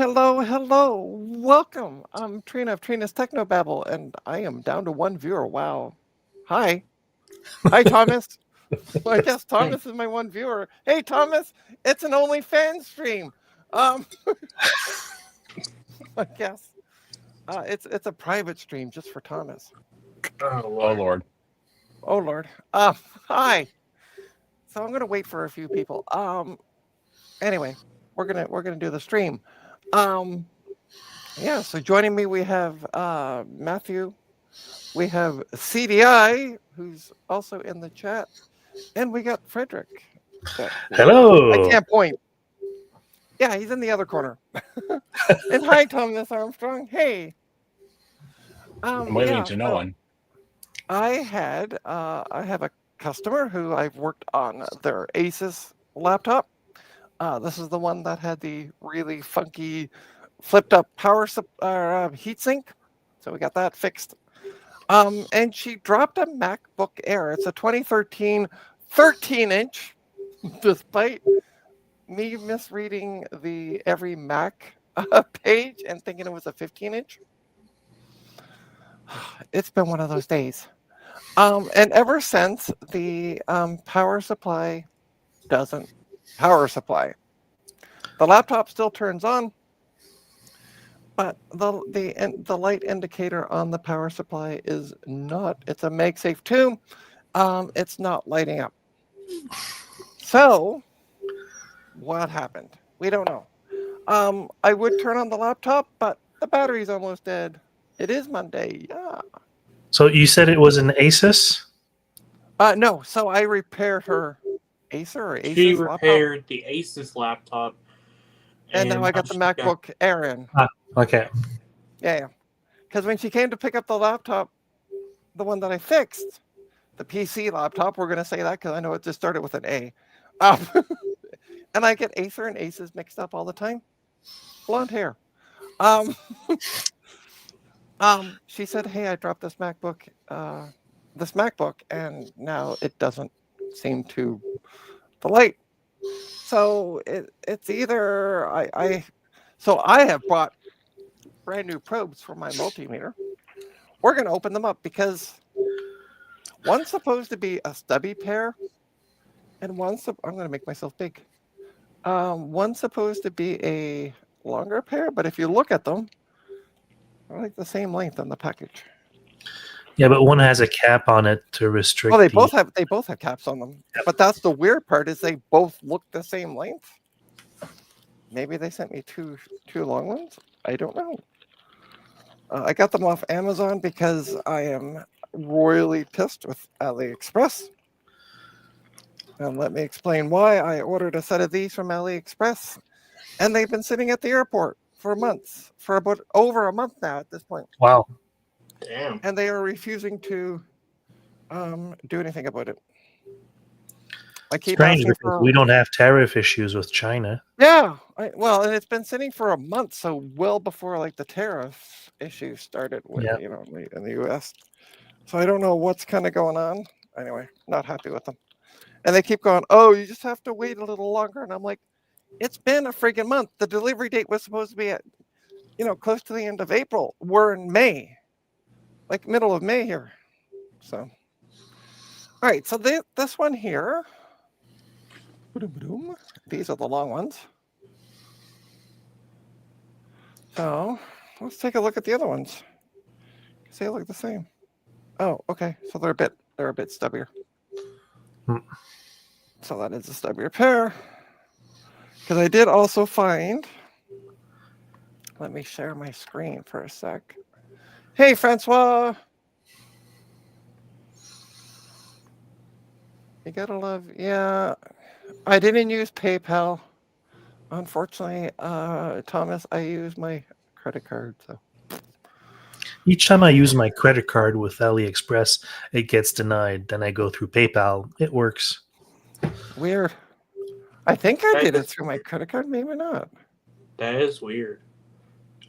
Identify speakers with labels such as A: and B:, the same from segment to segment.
A: Hello, hello. Welcome. I'm Trina of Trina's Technobabble, and I am down to one viewer. Wow. Hi. Hi, Thomas. Well, I guess
B: Hey,
A: Thomas is my one viewer. Hey, Thomas, it's an OnlyFans stream. Um, I guess it's a private stream just for Thomas.
B: oh
C: Oh
B: Lord.
C: Lord.
A: Oh Lord. Hi. So I'm gonna wait for a few people. Anyway, we're gonna do the stream. Um, yeah. So joining me, we have Matthew. We have CDI, who's also in the chat, and we got Frederick. I
D: Hello.
A: can't point. Yeah, he's in the other corner. And hi, Thomas Armstrong. Hey.
C: I'm waving
A: Yeah.
C: to no
A: So
C: one.
A: I have a customer who I've worked on their Asus laptop. This is the one that had the really funky flipped up heatsink. So we got that fixed. And she dropped a MacBook Air. It's a 2013 13-inch, despite me misreading the every Mac page and thinking it was a 15-inch. It's been one of those days. And ever since, the power supply doesn't power supply. The laptop still turns on, but the light indicator on the power supply is not. It's a MagSafe 2. It's not lighting up. So what happened? We don't know. I would turn on the laptop, but the battery's almost dead. It is Monday. Yeah.
D: So you said it was an Asus?
A: No. So I repaired her Acer or
B: She
A: Asus laptop,
B: repaired the Asus laptop,
A: and now
B: and
A: I got the
B: she got
A: MacBook Air in.
D: Okay.
A: Yeah. Because when she came to pick up the laptop, the one that I fixed, the PC laptop, we're gonna say that because I know it just started with an A. Um, and I get Acer and Asus mixed up all the time. Blonde hair. Um, she said, "Hey, I dropped this MacBook, and now it doesn't seem to the light. So it's either so I have bought brand new probes for my multimeter. We're gonna open them up because one's supposed to be a stubby pair, and I'm gonna make myself big. One's supposed to be a longer pair, but if you look at them, they're like the same length on the package.
D: Yeah, but one has a cap on it to
A: Well,
D: restrict the.
A: they both have caps on them. But that's the weird part is they both look the same length. Maybe they sent me two long ones. I don't know. I got them off Amazon because I am royally pissed with AliExpress. And let me explain why. I ordered a set of these from AliExpress, and they've been sitting at the airport for months, for about over a month now at this point.
D: Wow.
B: damn.
A: And they are refusing to do anything about it. I keep
D: Strange
A: asking
D: because
A: for
D: we don't have tariff issues with China.
A: Yeah, well, and it's been sitting for a month, so well before like the tariff issue started with
D: Yeah.
A: in the U.S. So I don't know what's kind of going on. Anyway, not happy with them, and they keep going. Oh, you just have to wait a little longer, and I'm like, it's been a friggin' month. The delivery date was supposed to be at close to the end of April. We're in May, like middle of May here. So, all right. So this one here, these are the long ones. So let's take a look at the other ones. They look the same. Oh, okay. So they're a bit stubbier.
D: Hmm.
A: So that is a stubbier pair. Because I did also find. Let me share my screen for a sec. Hey, Francois. You gotta love. Yeah, I didn't use PayPal. Unfortunately, Thomas, I use my credit card. So
D: Each time I use my credit card with AliExpress, it gets denied. Then I go through PayPal. It works.
A: weird. I think I
B: That
A: did it
B: is
A: through my
B: weird.
A: credit card. Maybe not.
B: That is weird.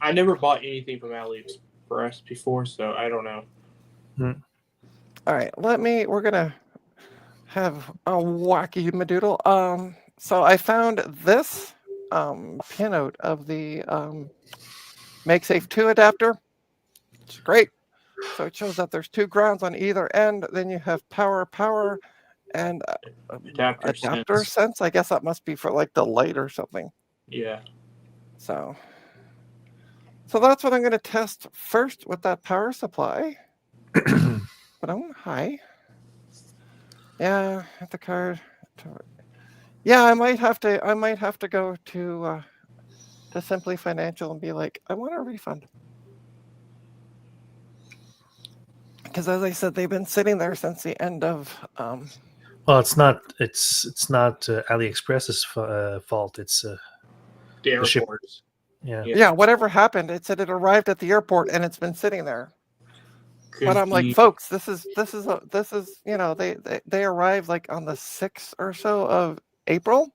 B: I never bought anything from AliExpress before, so I don't know.
A: All right. We're gonna have a wacky madoodle. So I found this pinout of the MagSafe 2 adapter. It's great. So it shows that there's 2 grounds on either end. Then you have power, and adapter sense. I guess that must be for like the light or something.
B: Yeah.
A: So that's what I'm going to test first with that power supply. But hi. Yeah, at the card. Yeah, I might have to go to Simply Financial and be like, I want a refund. Because as I said, they've been sitting there since the end of.
D: Well, it's not AliExpress's fault. It's
B: The airports.
D: shippers. Yeah.
A: Yeah, whatever happened, it said it arrived at the airport and it's been sitting there. But I'm like, folks, this is you know, they arrived like on the 6th or so of April.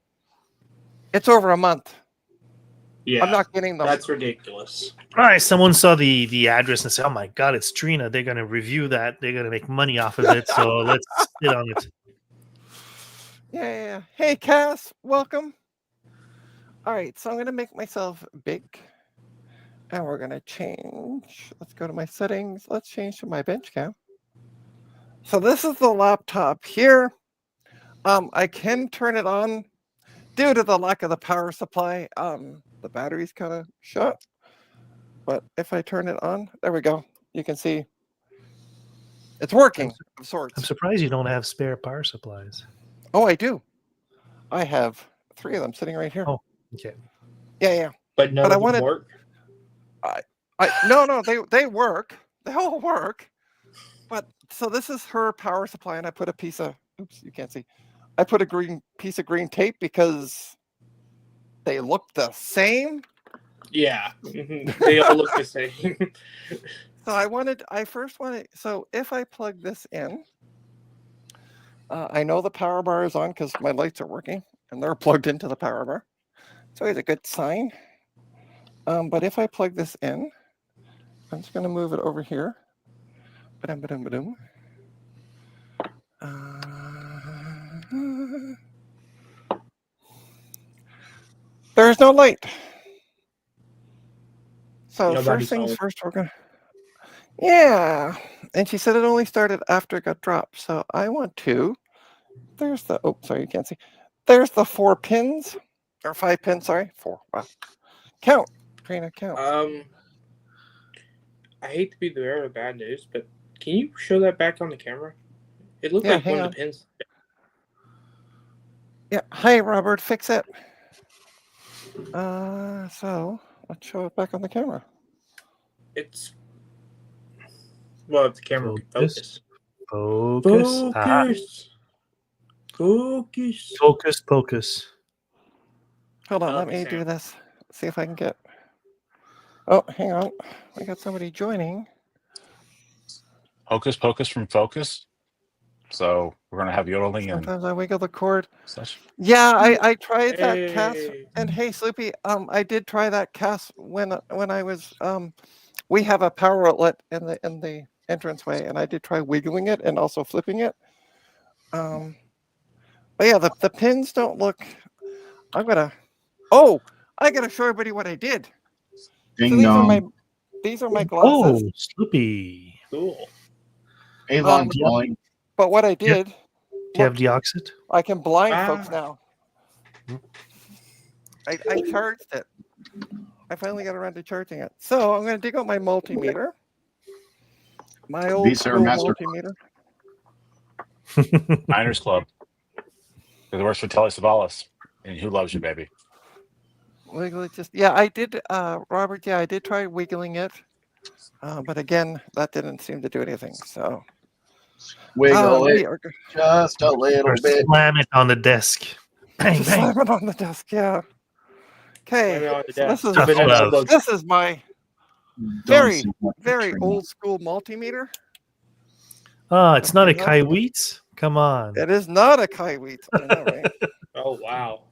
A: It's over a month.
B: Yeah,
A: I'm not getting them.
B: That's ridiculous.
D: All right, someone saw the address and said, "Oh my God, it's Trina. They're going to review that. They're going to make money off of it. So let's sit on it."
A: Yeah. Hey, Cass, welcome. All right, so I'm going to make myself big. And we're going to change. Let's go to my settings. Let's change to my bench cam. So this is the laptop here. I can turn it on due to the lack of the power supply. The battery's kind of shut. But if I turn it on, there we go. You can see it's working of sorts.
D: I'm surprised you don't have spare power supplies.
A: Oh, I do. I have 3 of them sitting right here.
D: Oh, okay.
A: Yeah.
B: But none of them work?
A: No, they work. They all work. But so this is her power supply, and I put a piece of you can't see. I put a piece of green tape because they look the same.
B: Yeah. They all look the same.
A: So I first wanted, so if I plug this in, I know the power bar is on because my lights are working and they're plugged into the power bar. So it's a good sign. But if I plug this in, I'm just going to move it over here. Ba-dum. There's no light. So first things first, we're going to... Yeah. And she said it only started after it got dropped. So I want to... There's the... Oh, sorry, you can't see. There's the 4 pins. Or 5 pins, sorry. 4. Wow. Count. Trina, count.
B: I hate to be the bearer of bad news, but can you show that back on the camera? It looked like one of the pins.
A: Yeah. Hi, Robert. Fix it. So let's show it back on the camera.
B: It's if the camera
D: Focus. Focus.
A: Hold on, let me do this. See if I can get. Oh, hang on. We got somebody joining.
C: Hocus Pocus from Focus. So we're gonna have yodeling and
A: sometimes I wiggle the cord.
C: such.
A: Yeah, I tried that cast. And hey, Sloopy, I did try that cast when I was we have a power outlet in the entranceway, and I did try wiggling it and also flipping it. But yeah, the pins don't look. I gotta show everybody what I did.
E: Ding dong.
A: These are my glasses.
D: Oh, Sloopy.
B: Cool.
E: Avon calling.
A: But what I did.
D: Do you have Deoxit?
A: I can blind folks now. I charged it. I finally got around to charging it. So I'm going to dig out my multimeter. My old multimeter.
C: Niners Club. Because it works for Telly Savalas. And who loves you, baby?
A: Wiggle it just. Yeah, I did, Robert. Yeah, I did try wiggling it. But again, that didn't seem to do anything. So.
E: Wiggle it just a little bit.
D: Slam it on the desk. Bang, bang.
A: Slam it on the desk, yeah. Okay, so this is my very, very old school multimeter.
D: Oh, it's not a Kaiweets? Come on.
A: It is not a Kaiweets. I know, right?
B: Oh, wow.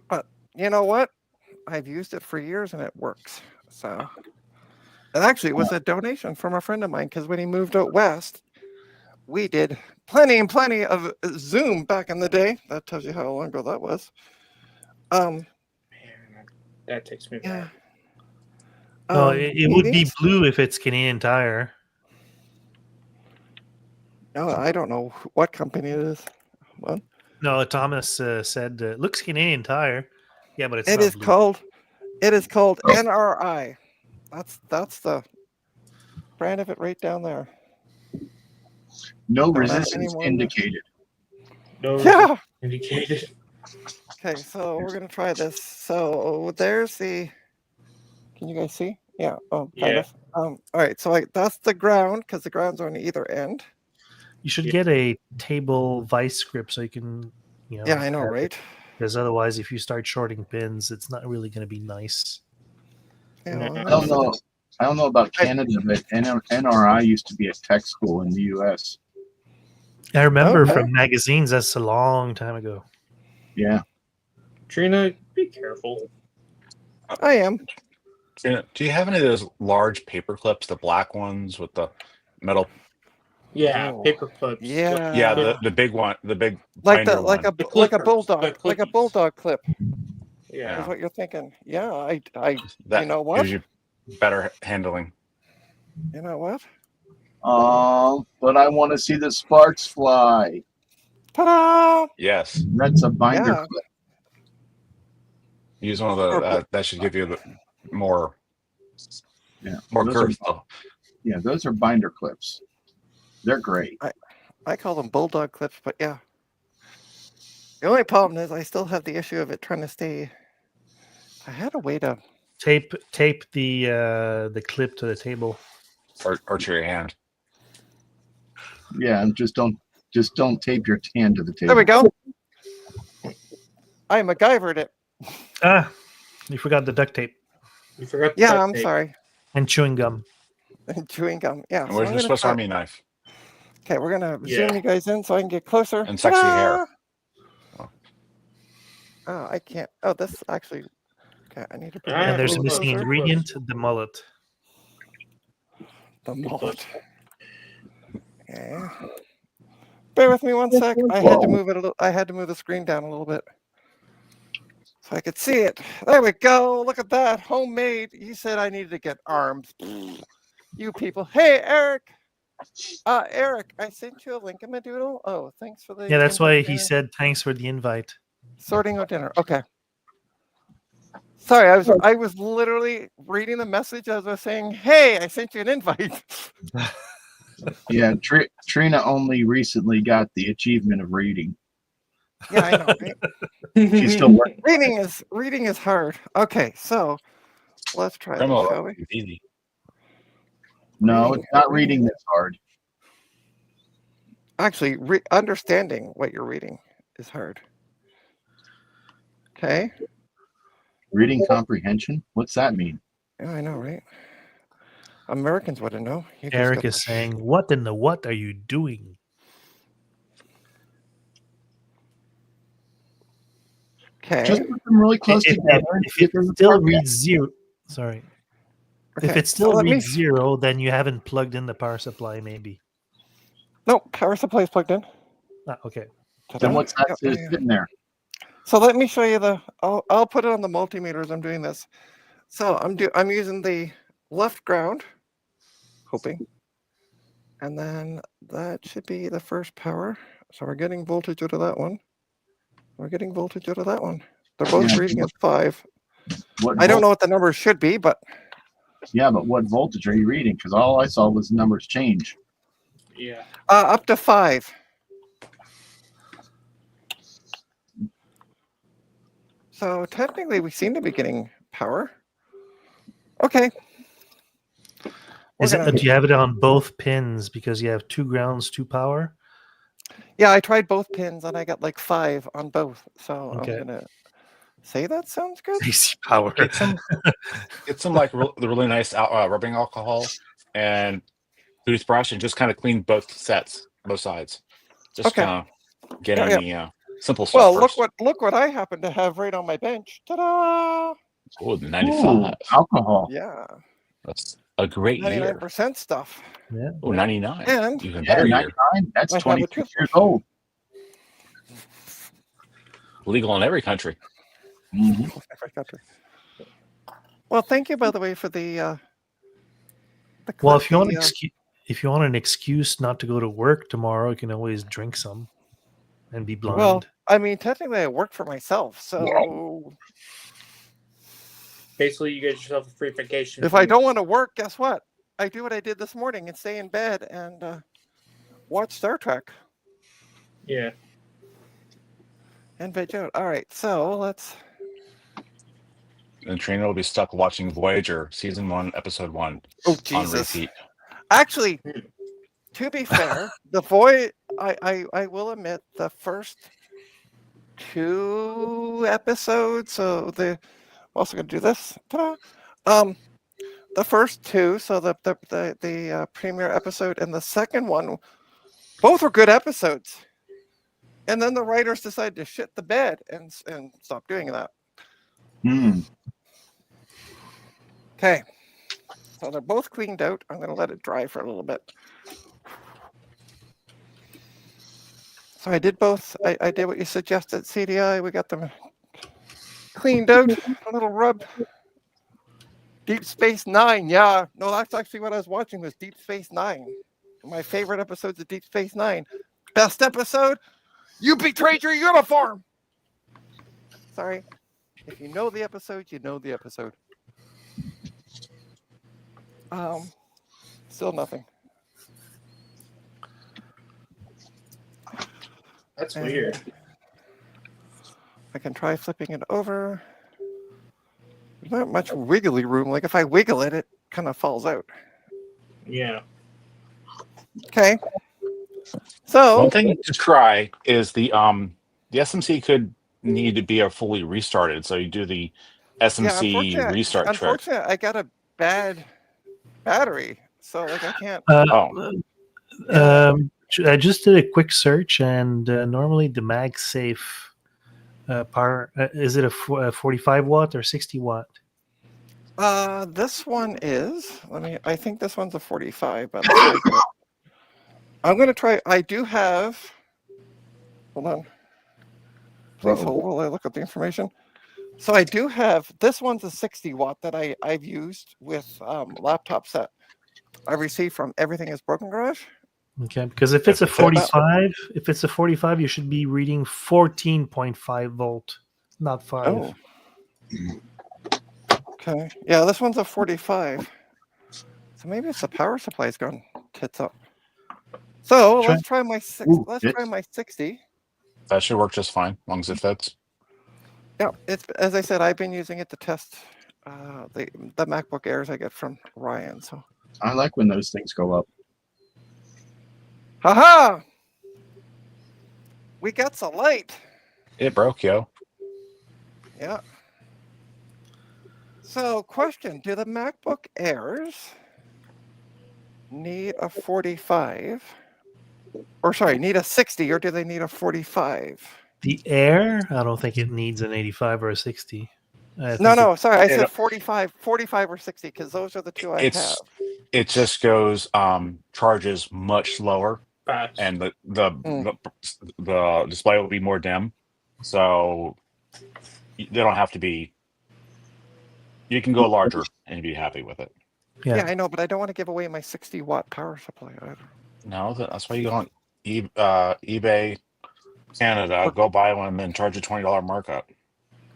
A: But you know what? I've used it for years and it works. So it actually was a donation from a friend of mine because when he moved out west, we did plenty and plenty of Zoom back in the day. That tells you how long ago that was.
B: That takes me
A: Yeah.
B: back.
D: No, it would be
A: meetings?
D: blue if it's Canadian Tire.
A: No, I don't know what company it is. Well,
D: No, Thomas said looks Canadian Tire. Yeah, but it's
A: it
D: not
A: is
D: blue.
A: called NRI. That's the brand of it right down there.
E: No
A: Don't ask
E: resistance
A: anyone to-
E: indicated.
B: No
A: Yeah.
B: indicated.
A: Okay, so we're gonna try this. So there's the. Can you guys see? Yeah. Oh, kind
B: Yeah.
A: of. All right. So that's the ground because the ground's on either end.
D: You should
B: Yeah.
D: get a table vice grip so you can,
A: Yeah, I know, right?
D: Because otherwise, if you start shorting pins, it's not really going to be nice.
A: Yeah.
B: Nah.
A: Well,
E: I don't know. I don't know about Canada, but NRI used to be a tech school in the U.S.
D: I remember
A: Okay.
D: from magazines. That's a long time ago.
E: Yeah.
B: Trina, be careful.
A: I am.
C: Do you have any of those large paper clips, the black ones with the metal?
B: Yeah,
A: Oh,
B: paper clips.
A: Yeah.
C: Yeah, the big one, the big
A: like
C: binder
A: like
C: one.
A: a
B: The
A: like a
B: clippers,
A: bulldog,
B: the
A: like a
B: clippies.
A: bulldog clip
B: Yeah.
A: is what you're thinking. Yeah, I
C: That
A: you know what?
C: gives you better handling.
A: You know what?
E: But I want to see the sparks fly.
A: Ta-da!
C: Yes,
E: That's a binder
A: Yeah.
E: clip.
C: use one of
A: Or
C: the. That should give you the more
E: Yeah.
C: more
E: Those
C: girth.
E: are, yeah, those are binder clips. They're great.
A: I call them bulldog clips, but yeah. The only problem is I still have the issue of it trying to stay. I had a way to.
D: Tape the clip to the table.
C: or to your hand.
E: Yeah, and just don't tape your hand to the table.
A: There we go. I MacGyvered it.
D: Ah, you forgot the duct tape
B: You forgot the
A: Yeah,
B: duct
A: I'm
B: tape.
A: sorry.
D: and chewing gum.
A: Chewing gum. Yeah.
C: And
A: So
C: where's
A: I'm
C: your
A: gonna
C: Swiss
A: try-
C: Army knife
A: Okay, we're gonna
B: Yeah.
A: zoom you guys in so I can get closer.
C: and sexy hair?
A: Ta-da! Oh, I can't. Oh, this actually. Okay, I need to. Bring
B: Ah,
A: it
D: And there's a
A: little
D: missing
A: closer.
D: ingredient: the mullet.
A: The mullet. Okay. Bear with me one sec. I had to move it a little. I had to move the screen down a little bit so I could see it. There we go. Look at that, homemade. You said I needed to get arms. You people. Hey, Eric. Eric, I sent you a link in my doodle. Oh, thanks for the.
D: Yeah, that's why he
A: invite.
D: said thanks for the invite.
A: Sorting out dinner. Okay. Sorry, I was literally reading the message as I was saying, "Hey, I sent you an invite."
E: Yeah, Trina only recently got the achievement of reading.
A: Yeah, I know. Right?
E: She's still working.
A: Reading is hard. Okay, so let's try this,
C: Criminal
A: shall we?
C: is easy.
E: No,
A: Reading-
E: it's not reading that's hard.
A: Actually, understanding what you're reading is hard. Okay.
E: Reading comprehension? What's that mean?
A: Yeah, I know, right? Americans wouldn't know. You just
D: Eric
A: got
D: is
A: the-
D: saying, "What in the what are you doing?"
A: Okay.
E: Just put them really close
D: If
E: together. and
D: it
E: see if there's a
D: still
E: spark.
D: reads zero, sorry. If
A: Okay,
D: it still
A: so let me-
D: reads zero, then you haven't plugged in the power supply, maybe.
A: No, power supply is plugged in.
D: Ah, okay.
E: Then
A: Ta-da.
E: what's that
A: Yep,
E: says
A: yeah.
E: sitting there?
A: So let me show you the. I'll put it on the multimeters. I'm doing this. So I'm using the left ground, hoping, and then that should be the first power. So we're getting voltage out of that one. We're getting voltage out of that one. They're both
E: Yeah.
A: reading at 5.
E: What
A: I don't know what the numbers should be, but
E: Yeah, but what voltage are you reading? Because all I saw was the numbers change.
B: Yeah.
A: up to 5. So technically, we seem to be getting power. Okay.
D: Is
A: We're
D: it?
A: gonna-
D: Do you have it on both pins because you have 2 grounds, 2 power?
A: Yeah, I tried both pins and I got like 5 on both. So
D: Okay.
A: I'm gonna say that sounds good.
D: AC power.
C: Get some like the really nice rubbing alcohol and toothbrush, and just kind of clean both sets, both sides. Just
A: Okay.
C: kind of get
A: Yeah,
C: in the simple stuff
A: Well,
C: first.
A: look what I happen to have right on my bench. Ta-da!
C: Oh, the
E: Ooh,
C: 95.
E: alcohol.
A: Yeah,
C: That's a great year.
A: 99% stuff.
D: Yeah.
C: Oh, 99.
A: And-
C: Even
E: Yeah,
C: better year.
E: 99. That's
A: I have a
E: 26 years
A: toothbrush.
E: old.
C: Legal in every country.
E: Mhm.
A: Every country. Well, thank you, by the way, for the
D: Well,
A: clip.
D: if you want an excuse not to go to work tomorrow, you can always drink some and be blind.
A: Well, I mean, technically, I work for myself, so
B: Basically, you get yourself a free vacation.
A: if I don't want to work, guess what? I do what I did this morning and stay in bed and watch Star Trek
B: Yeah.
A: and veg out. All right, so let's.
C: And Trina will be stuck watching Voyager season 1, episode 1
A: Oh
C: on
A: Jesus!
C: repeat.
A: Actually, to be fair, I will admit the first 2 episodes. So I'm also going to do this. Ta-da! The first 2, so the premiere episode and the second one, both were good episodes. And then the writers decided to shit the bed and stop doing that. Okay, so they're both cleaned out. I'm going to let it dry for a little bit. So I did both. I did what you suggested, CDI. We got them cleaned out. A little rub. Deep Space Nine. Yeah, no, that's actually what I was watching, was Deep Space Nine. My favorite episodes of Deep Space Nine. Best episode? You betrayed your uniform! Sorry. If you know the episode, you know the episode. Still nothing.
B: That's weird.
A: I can try flipping it over. There's not much wiggly room. Like if I wiggle it, it kind of falls out.
B: Yeah.
A: Okay. So
C: One thing to try is the SMC could need to be fully restarted. So you do the SMC restart trick.
A: unfortunately, I got a bad battery, so like I can't.
D: I just did a quick search, and normally the MagSafe power is it a 45 watt or 60 watt?
A: This one is. I think this one's a 45, but I'm gonna try. I do have. Hold on. Please hold while I look up the information. So I do have. This one's a 60 watt that I've used with laptop set I received from Everything Is Broken Garage.
D: Okay, because if it's a 45, you should be reading 14.5 volt, not 5.
A: Oh. Okay. Yeah, this one's a 45. So maybe it's the power supply's gone tits up. So let's try my try my 60.
C: That should work just fine, as long as it fits.
A: Yeah, it's, as I said, I've been using it to test the MacBook Airs I get from Ryan. So
E: I like when those things go up.
A: haha! We got some light.
C: It broke, yo.
A: Yeah. So, question: do the MacBook Airs need a 45? Or sorry, need a 60, or do they need a 45?
D: The Air, I don't think it needs an 85 or a 60.
A: No, sorry, I said 45 or 60, because those are the two I have.
C: It just goes charges much slower,
B: Fast.
C: and the display will be more dim, so they don't have to be. You can go larger and be happy with it.
A: Yeah, I know, but I don't want to give away my 60 watt power supply either.
C: No, that's why you go on eBay Canada, go buy one and then charge a $20 markup.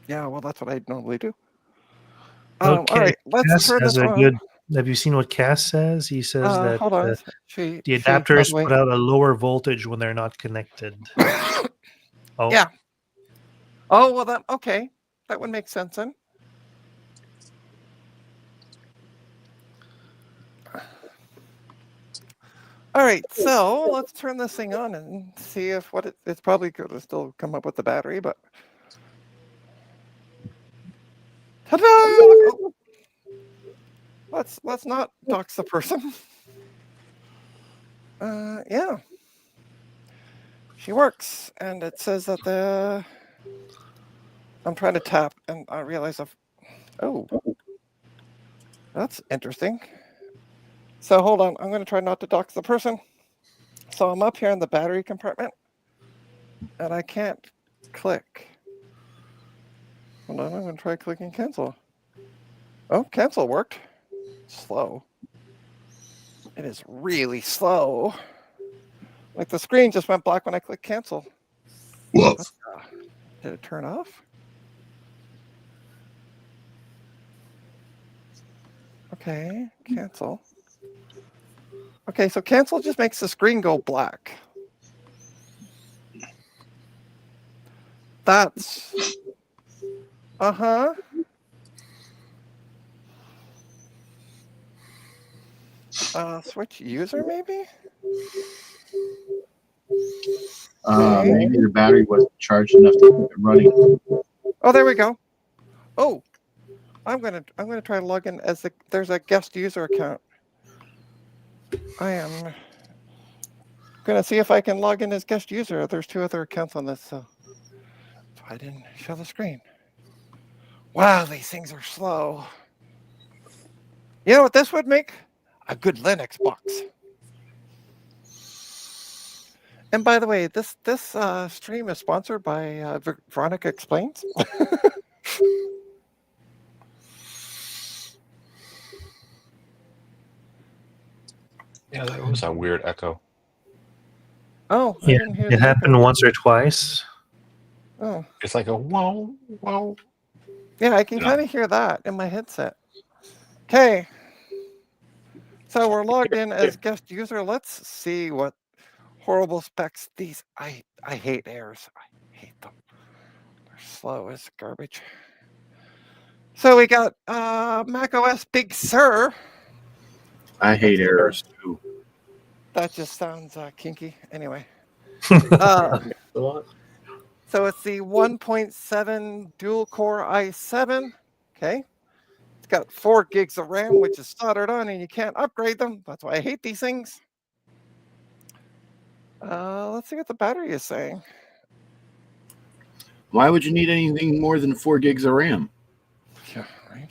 A: Yeah, well, that's what I normally do.
D: Okay.
A: All right, let's turn this on.
D: Have you seen what Cass says? He says that
A: hold on.
D: the adapters put out a lower voltage when they're not connected. Oh.
A: Yeah. Oh, well, okay. That would make sense then. All right, so let's turn this thing on and see if it's probably going to still come up with the battery, but ta-da! Oh. Let's not dox the person. Yeah, she works, and it says that I'm trying to tap, and I realize oh, that's interesting. So hold on, I'm going to try not to dox the person. So I'm up here in the battery compartment, and I can't click. Hold on, I'm going to try clicking cancel. Oh, cancel worked. Slow. It is really slow. Like the screen just went black when I clicked cancel.
E: Whoa.
A: Did it turn off? Okay, cancel. Okay, so cancel just makes the screen go black. That's... Uh-huh. Switch user, maybe?
E: Maybe the battery wasn't charged enough to keep it running.
A: Oh, there we go. Oh, I'm gonna try to log in as there's a guest user account. I am gonna see if I can log in as guest user. There's 2 other accounts on this, so I didn't show the screen. Wow, these things are slow. You know what this would make? A good Linux box. And by the way, this stream is sponsored by Veronica Explains.
C: Yeah, that was a weird echo.
A: Oh, I
D: Yeah,
A: didn't hear
D: it
A: the
D: happened
A: echo.
D: once or twice.
A: Oh,
C: It's like a whoa, whoa.
A: yeah, I can
C: No.
A: kind of hear that in my headset. Okay. So we're logged in as guest user. Let's see what horrible specs these. I hate Airs. I hate them. They're slow as garbage. So we got Mac OS Big Sur.
E: I hate errors too.
A: That just sounds kinky. Anyway.
B: A lot.
A: So it's the 1.7 dual core i7. Okay. It's got 4 gigs of RAM, which is soldered on, and you can't upgrade them. That's why I hate these things. Let's see what the battery is saying.
E: Why would you need anything more than 4 gigs of RAM?
A: Yeah, right.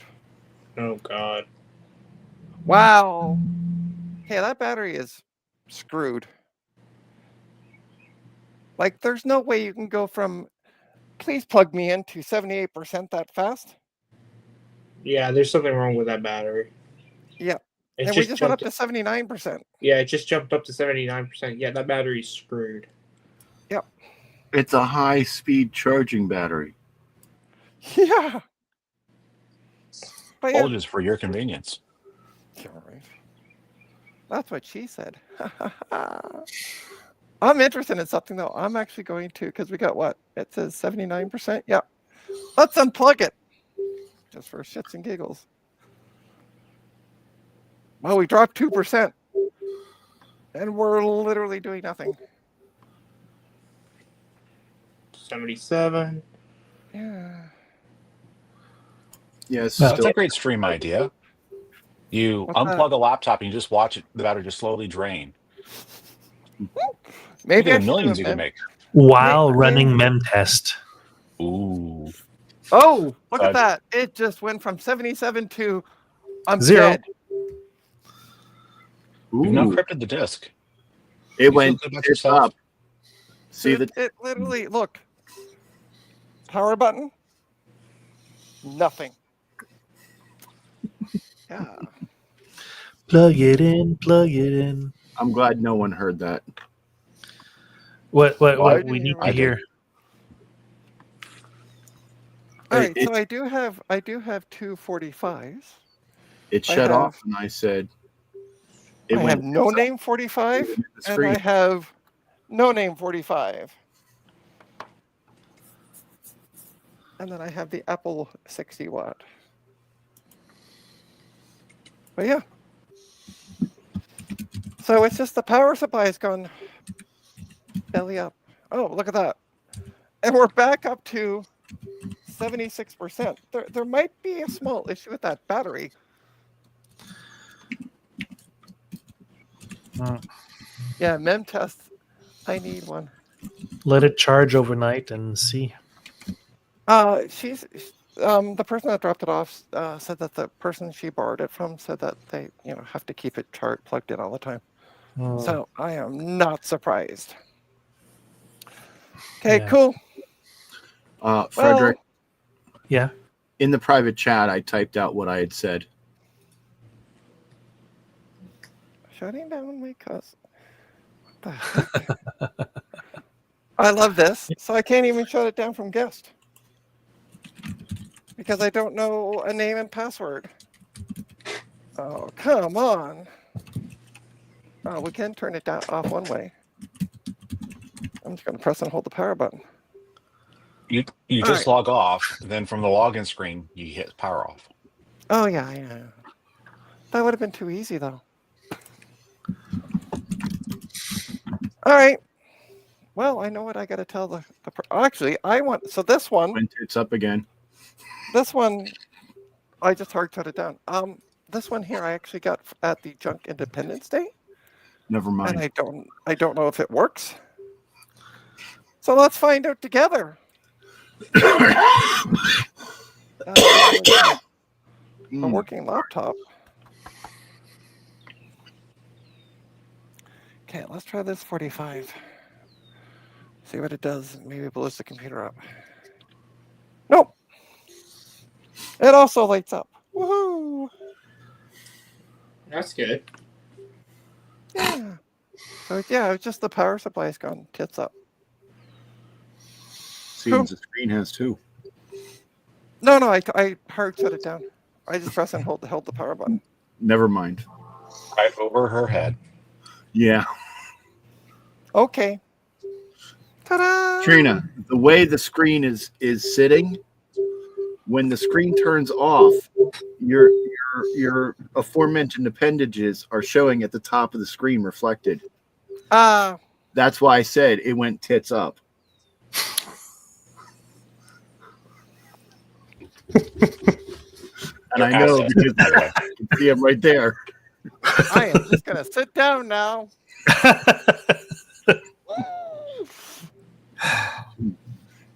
B: Oh God.
A: Wow. Yeah, that battery is screwed. Like, there's no way you can go from, please plug me in, to 78% that fast.
B: Yeah, there's something wrong with that battery.
A: Yeah.
B: It
A: And we just went up
B: jumped.
A: to 79%.
B: Yeah, it just jumped up to 79%. Yeah, that battery's screwed.
A: Yep.
E: It's a high-speed charging battery.
A: Yeah. But yeah.
C: Told you it's for your convenience.
A: Yeah, right. That's what she said. I'm interested in something, though. I'm actually going to, because we got what? It says 79%. Yeah. Let's unplug it. Just for shits and giggles. Well, we dropped 2%. And we're literally doing nothing.
B: 77.
A: Yeah.
E: Yes,
D: Well,
C: That's a great stream idea. You
A: What's
C: unplug
A: that?
C: a laptop and you just watch it, the battery just slowly drain.
A: Maybe
C: Think
A: I
C: of the
A: should do
C: millions
A: a
C: you can
A: mem-
C: make.
D: While
A: Maybe-
D: running mem test.
C: Ooh.
A: Oh, look
C: So
A: at that. It just went from 77 to I'm
D: 0.
A: dead.
C: You've not
E: Ooh,
C: encrypted the disk.
E: it
C: You
E: went
C: feel good about
E: tits
C: yourself?
E: up. See the
A: It literally, look. Power button. Nothing. Yeah.
D: Plug it in, plug it in.
E: I'm glad no one heard that.
D: What
A: I
D: we
A: didn't
D: need
A: hear
D: to
C: I did.
D: hear?
A: All right,
E: It-
A: so I do have 245s.
E: It
A: I
E: shut
A: have-
E: off, and I said,
A: I
E: "It
A: have
E: went
A: no
E: tits up
A: name 45,
E: into the
A: and
E: screen."
A: I have no name 45. And then I have the Apple 60 watt. But yeah. So it's just the power supply has gone belly up. Oh, look at that. And we're back up to 76%. There might be a small issue with that battery.
D: Hmm.
A: Yeah, mem test. I need one.
D: Let it charge overnight and see.
A: She's the person that dropped it off said that the person she borrowed it from said that they have to keep it plugged in all the time.
D: Hmm.
A: So I am not surprised. Okay,
D: Yeah.
A: cool.
E: Frederick,
D: Yeah.
E: in the private chat, I typed out what I had said.
A: Shutting down my cousin. What the heck? I love this, so I can't even shut it down from guest because I don't know a name and password. Oh, come on. Oh, we can turn it down off one way. I'm just going to press and hold the power button.
C: You
A: All
C: just
A: right.
C: log off, then from the login screen, you hit power off.
A: Oh, yeah. That would have been too easy, though. All right. Well, I know what I got to tell the actually, I want, so this one,
E: When it's up again.
A: this one, I just hard shut it down. This one here, I actually got at the Junk Independence Day,
E: Never
A: and
E: mind.
A: I don't know if it works. So let's find out together. A working laptop. Okay, let's try this 45. See what it does. Maybe it blows the computer up. Nope. It also lights up. Woohoo!
B: That's good.
A: Yeah. So yeah, it's just the power supply's gone tits up.
E: Seems the screen has two.
A: No, I hard shut it down. I just press and hold the power button.
E: Never mind.
C: Right over her head.
E: Yeah.
A: Okay. Ta-da!
E: Trina, the way the screen is sitting, when the screen turns off, your aforementioned appendages are showing at the top of the screen reflected. That's why I said it went tits up. And I know because I can see them right there.
A: I am just gonna sit down now.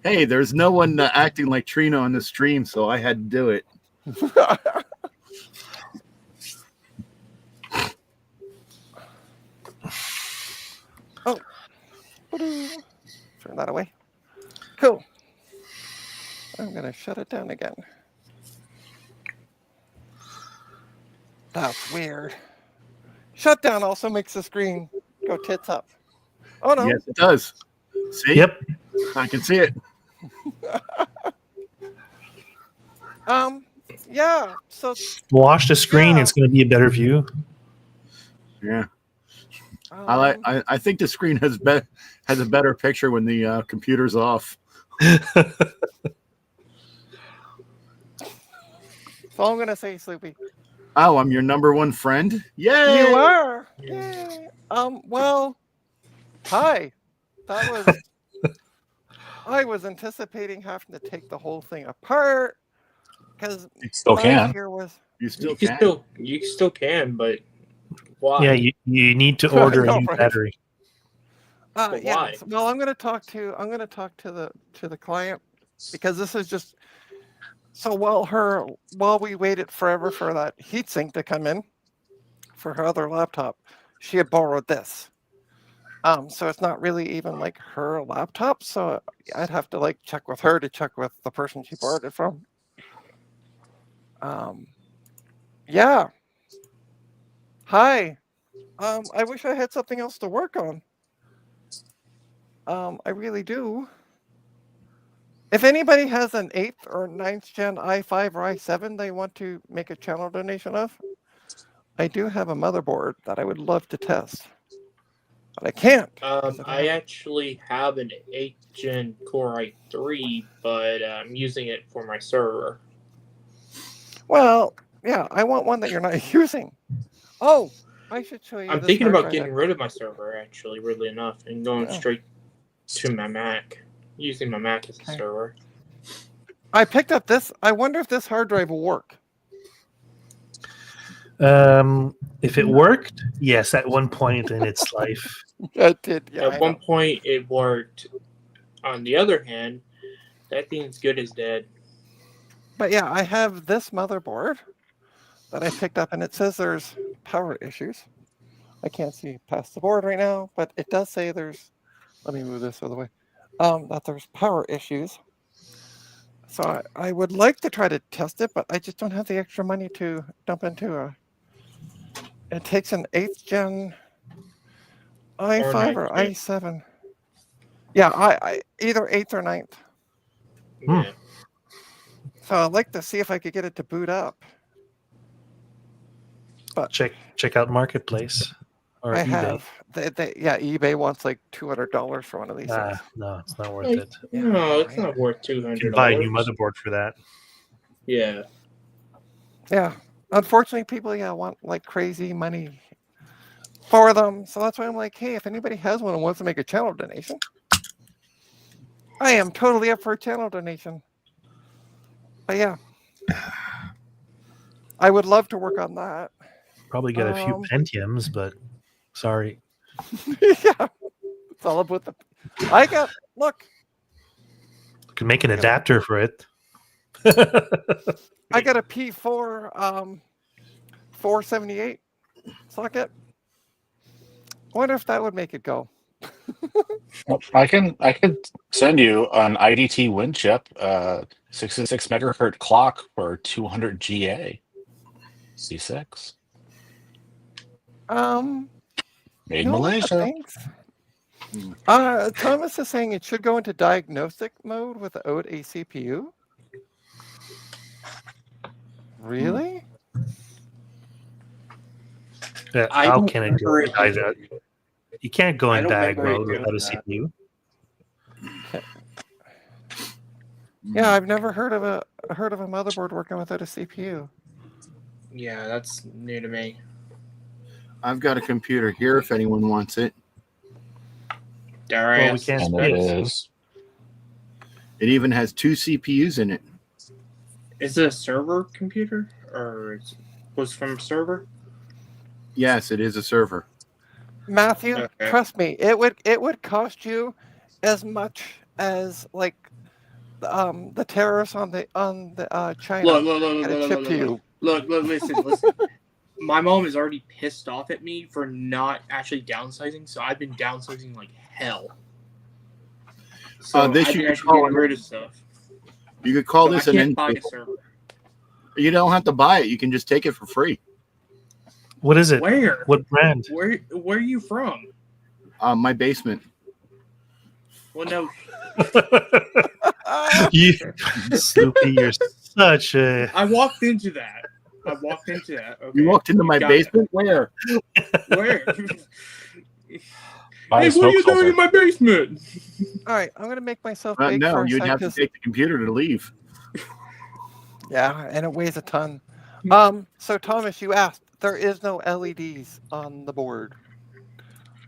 E: Hey, there's no one acting like Trina on the stream, so I had to do it.
A: Oh, turn that away. Cool. I'm gonna shut it down again. That's weird. Shutdown also makes the screen go tits up. Oh no.
E: Yes, it does. See?
D: Yep.
E: I can see it.
A: Yeah. So
D: Wash the screen.
A: Yeah.
D: It's going to be a better view.
E: Yeah. I think the screen has a better picture when the computer's off.
A: That's all I'm gonna say, Sloopy.
E: Oh, I'm your number one friend. Yay!
A: You are. Yay. Well, hi. That was. I was anticipating having to take the whole thing apart because
C: You still can.
A: here was.
E: You still
B: You
E: can.
B: still can, but why?
D: Yeah, you need to order
A: know,
D: a new
A: right?
D: battery.
B: But
A: Yeah.
B: why?
A: Well, I'm gonna talk to the client because this is just. So while we waited forever for that heatsink to come in for her other laptop, she had borrowed this. So it's not really even like her laptop. So I'd have to like check with her to check with the person she borrowed it from. Yeah. Hi. I wish I had something else to work on. I really do. If anybody has an 8th or 9th gen i5 or i7 they want to make a channel donation of, I do have a motherboard that I would love to test. But I can't.
B: I actually have an 8th gen Core i3, but I'm using it for my server.
A: Well, yeah, I want one that you're not using. Oh, I should show you.
B: I'm
A: this
B: thinking
A: hard
B: about
A: drive
B: getting rid of my server, actually, weirdly enough, and going straight to my Mac, using my Mac as a server.
A: I picked up this. I wonder if this hard drive will work.
D: If it worked, yes, at one point in its life.
A: It did. Yeah,
B: At one point, it worked. On the other hand, that thing's good as dead.
A: But yeah, I have this motherboard that I picked up, and it says there's power issues. I can't see past the board right now, but it does say there's. Let me move this out of the way. That there's power issues. So I would like to try to test it, but I just don't have the extra money to dump into a. It takes an 8th gen i5 or
B: 9th gen.
A: i7. Yeah, I either 8th or 9th.
B: Yeah.
A: So I'd like to see if I could get it to boot up. But
D: Check out Marketplace or
A: I
D: eBay.
A: have. Yeah, eBay wants like $200 for one of these things.
D: No, it's not worth
B: Like,
D: it.
B: no, it's
A: right.
B: not worth
D: You
B: $200.
D: can buy a new motherboard for that.
B: Yeah.
A: Yeah. Unfortunately, people want like crazy money for them. So that's why I'm like, hey, if anybody has one and wants to make a channel donation, I am totally up for a channel donation. But yeah, I would love to work on that.
D: Probably get a few Pentiums, but sorry.
A: Yeah, it's all about the. Look.
D: Can make an adapter for it.
A: I got a P4 478 socket. I wonder if that would make it go.
C: Well, I can send you an IDT Win chip, 66 megahertz clock for 200 GA, C6. Made in
A: No,
C: Malaysia.
A: thanks. Thomas is saying it should go into diagnostic mode without a CPU. Really?
D: Yeah,
B: I
D: how
B: don't
D: can it go?
B: remember
D: You can't go
B: I
D: in
B: don't
D: diag
B: remember it
D: mode
B: doing
D: without a
B: that.
D: CPU.
A: Yeah, I've never heard of a motherboard working without a CPU.
B: Yeah, that's new to me.
E: I've got a computer here if anyone wants it.
D: Well, we can't
C: And
D: see
C: it
D: it.
C: is.
E: It even has 2 CPUs in it.
B: Is it a server computer or was it from a server?
E: Yes, it is a server.
A: Matthew,
B: Okay.
A: trust me, it would cost you as much as like the tariffs on the China
B: Look,
A: get a chip to you.
B: listen. My mom is already pissed off at me for not actually downsizing, so I've been downsizing like hell. So
E: This
B: I've
E: you
B: been
E: could
B: actually
E: call
B: getting rid of stuff.
E: You could call
B: So
E: this
B: I
E: an
B: can't
E: end
B: buy a
E: table.
B: server.
E: You don't have to buy it. You can just take it for free.
D: What is it?
B: Where?
D: What brand?
B: Where are you from?
E: My basement.
B: Well, no.
D: You, Sloopy, you're such a.
B: I walked into that. Okay.
E: You walked into my
B: got
E: basement? Where?
B: it. Where?
C: Buy a
B: Hey, what are
C: smoke
B: you doing
C: filter.
B: in my basement?
A: All right, I'm gonna make myself big
E: No,
A: for a
E: you'd
A: sec,
E: have to
A: 'cause-
E: take the computer to leave.
A: yeah, and it weighs a ton. So Thomas, you asked. There is no LEDs on the board.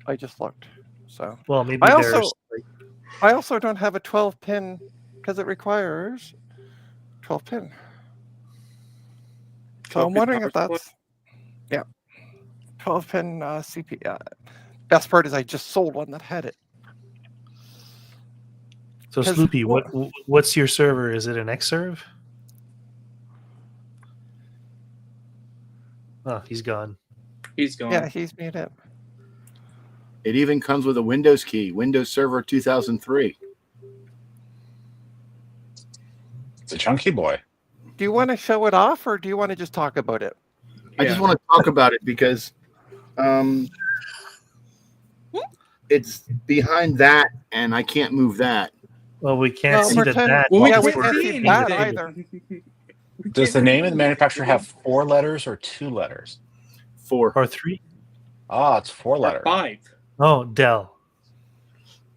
A: I just looked. So
D: Well, maybe
A: I
D: there's.
A: also- I also don't have a 12 pin because it requires 12 pin. So I'm
B: 12-pin
A: wondering if
B: power supply?
A: that's 12 pin CPU. Best part is I just sold one that had it.
D: So
A: 'Cause-
D: Sloopy, what's your server? Is it an Xserve? Oh, he's gone.
B: He's gone.
A: Yeah, he's muted.
E: It even comes with a Windows key, Windows Server 2003.
C: It's a chunky boy.
A: Do you want to show it off or do you want to just talk about it?
E: I just want to talk about it because it's behind that, and I can't move that.
D: Well, we can't
A: Well,
D: see the
A: pretend-
D: that.
B: Well, we
A: Yeah,
B: can't
A: we can't
B: see
A: see
B: anything.
A: that either.
C: Does the name of the manufacturer have 4 letters or 2 letters?
E: 4.
D: Or 3?
C: Ah, it's 4
B: Or
C: letters.
B: 5?
D: Oh, Dell.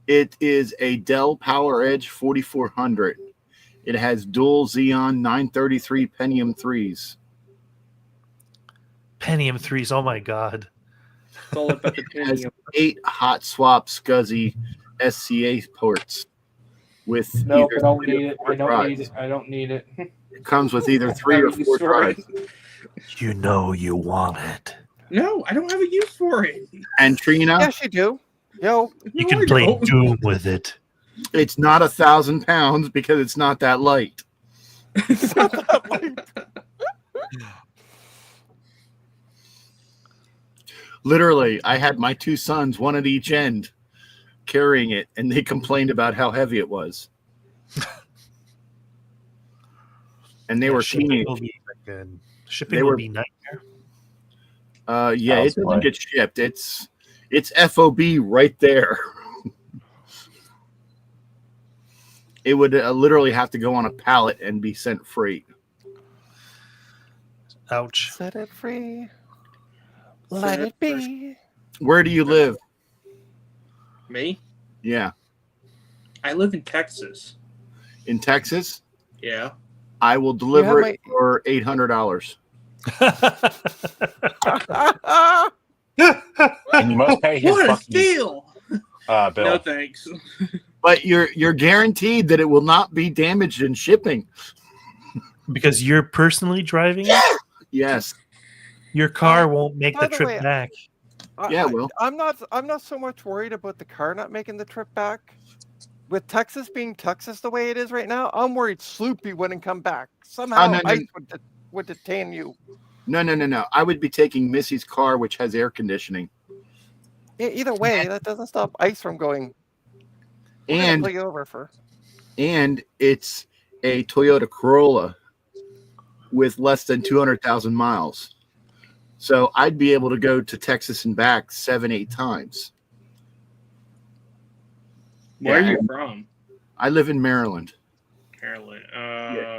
E: It is a Dell PowerEdge 4400. It has dual Xeon 933 Pentium 3s.
D: Pentium 3s. Oh my God.
B: It's all about the
E: It has
B: Pentium.
E: 8 hot swap SCSI SCA ports with
B: Nope,
E: either
B: I don't
E: 3 or
B: need it.
E: 4
B: I don't
E: drives.
B: need it. I don't need it.
E: It comes with either 3 or
B: Have a use
E: 4
B: for it.
E: drives.
D: You know you want it.
B: No, I don't have a use for it.
E: And Trina,
A: Yes, you do. Yo,
D: You
B: No,
D: can
B: I
D: play
B: don't.
D: Doom with it.
E: it's not 1,000 pounds because it's not that light.
A: it's not that light.
E: Literally, I had my 2 sons, one at each end, carrying it, and they complained about how heavy it was. and they were
D: shipping
E: teenage.
D: will be like shipping
E: They
D: will
E: were-
D: be nightmare.
E: Yeah,
C: Oh,
E: it doesn't
C: boy.
E: get shipped. It's FOB right there. It would literally have to go on a pallet and be sent freight.
D: Ouch.
A: Set it free. Let it be.
E: Where do you live?
B: Me?
E: Yeah,
B: I live in Texas.
E: in Texas.
B: Yeah.
E: I will deliver
A: have
E: it for $800.
C: And you must pay his
B: What a
C: fucking
B: steal!
C: bill.
B: No thanks.
E: But you're guaranteed that it will not be damaged in shipping.
D: Because you're personally driving it,
E: Yes.
D: your car won't make
A: by
D: the
A: the
D: trip
A: way,
D: back.
E: Yeah, well.
A: I'm not so much worried about the car not making the trip back. With Texas being Texas the way it is right now, I'm worried Sloopy wouldn't come back. Somehow
E: no.
A: ice would detain you.
E: No. I would be taking Missy's car, which has air conditioning.
A: Either way, that doesn't stop ice from going. We're gonna
E: And
A: pull you over for.
E: and it's a Toyota Corolla with less than 200,000 miles. So I'd be able to go to Texas and back 7-8 times.
B: Where
E: Yeah.
B: are you from?
E: I live in Maryland.
B: Carolyn.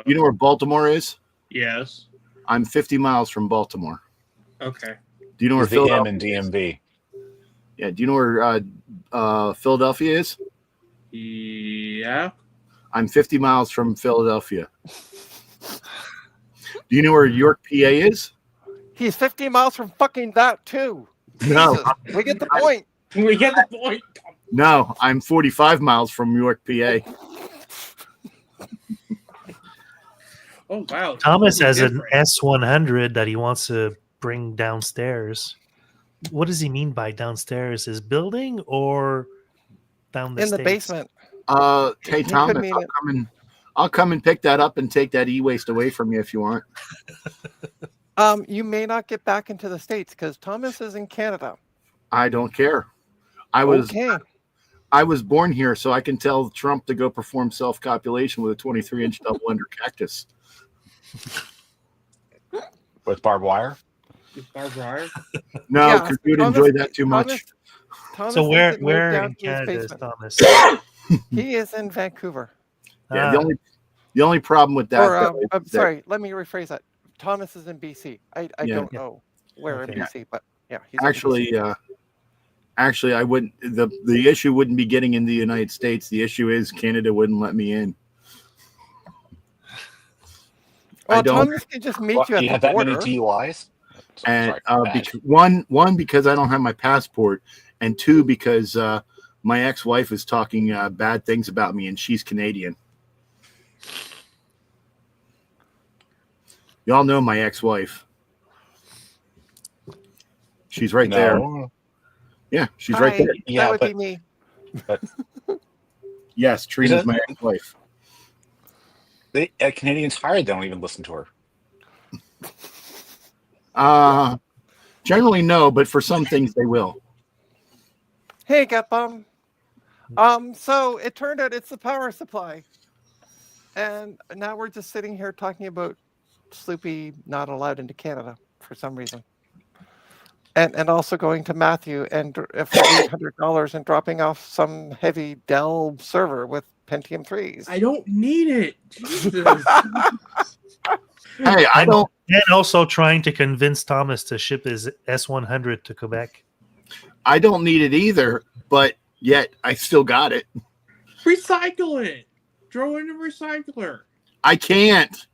E: You know where Baltimore is?
B: Yes.
E: I'm 50 miles from Baltimore.
B: Okay.
E: Do you know where
C: He's the M
E: Philadelphia
C: in
E: is?
C: DMV.
E: Yeah. Do you know where Philadelphia is?
B: Yeah.
E: I'm 50 miles from Philadelphia. Do you know where York, PA is?
A: He's 50 miles from fucking that too.
E: No.
A: Jesus, we get the point.
B: We get the point.
E: No, I'm 45 miles from York, PA.
B: Oh wow.
D: Thomas has an
B: Different.
D: S100 that he wants to bring downstairs. What does he mean by downstairs? His building or down the
A: In the
D: stairs?
A: basement.
E: Hey
A: He could
E: Thomas,
A: mean it.
E: I'll come and pick that up and take that e-waste away from you if you want.
A: You may not get back into the States because Thomas is in Canada.
E: I don't care. I was born here, so I can tell Trump to go perform self-copulation with a 23-inch double-ender cactus.
C: With barbed wire?
B: Barbed wire.
E: No,
A: Yeah,
E: because you'd
A: Thomas-
E: enjoy that too much.
A: Thomas
D: So
A: needs
D: where
A: to move
D: where
A: down
D: in
A: to his
D: Canada is
A: basement.
D: Thomas?
A: He is in Vancouver.
E: Yeah,
D: Ah,
E: the only problem with that.
A: Or
E: though, is
A: I'm
E: that-
A: sorry, let me rephrase that. Thomas is in BC. I
E: Yeah.
A: don't know where
D: Okay.
A: in BC, but yeah, he's in
E: Actually,
A: BC.
E: actually, I wouldn't. The issue wouldn't be getting in the United States. The issue is Canada wouldn't let me in. I
A: Well,
E: don't.
A: Thomas can just meet
C: What,
A: you at
C: you
A: the
C: have that many
A: border.
C: DUIs?
E: And
C: Sorry, bad.
E: one because I don't have my passport, and two because my ex-wife is talking bad things about me, and she's Canadian. Y'all know my ex-wife. She's right there.
C: No.
E: Yeah, she's right
A: Hi,
E: there.
C: Yeah,
A: that would
C: but-
A: be me.
E: Yes, Trina's
C: it?
E: my ex-wife.
C: Canadians hired don't even listen to her.
E: Generally no, but for some things they will.
A: Hey, Gut Bum. So it turned out it's the power supply. And now we're just sitting here talking about Sloopy not allowed into Canada for some reason. And also going to Matthew and for $800 and dropping off some heavy Dell server with Pentium 3s.
B: I don't need it. Jesus.
E: Hey, I don't.
D: and also trying to convince Thomas to ship his S100 to Quebec.
E: I don't need it either, but yet I still got it.
B: Recycle it. Throw it in a recycler.
E: I can't.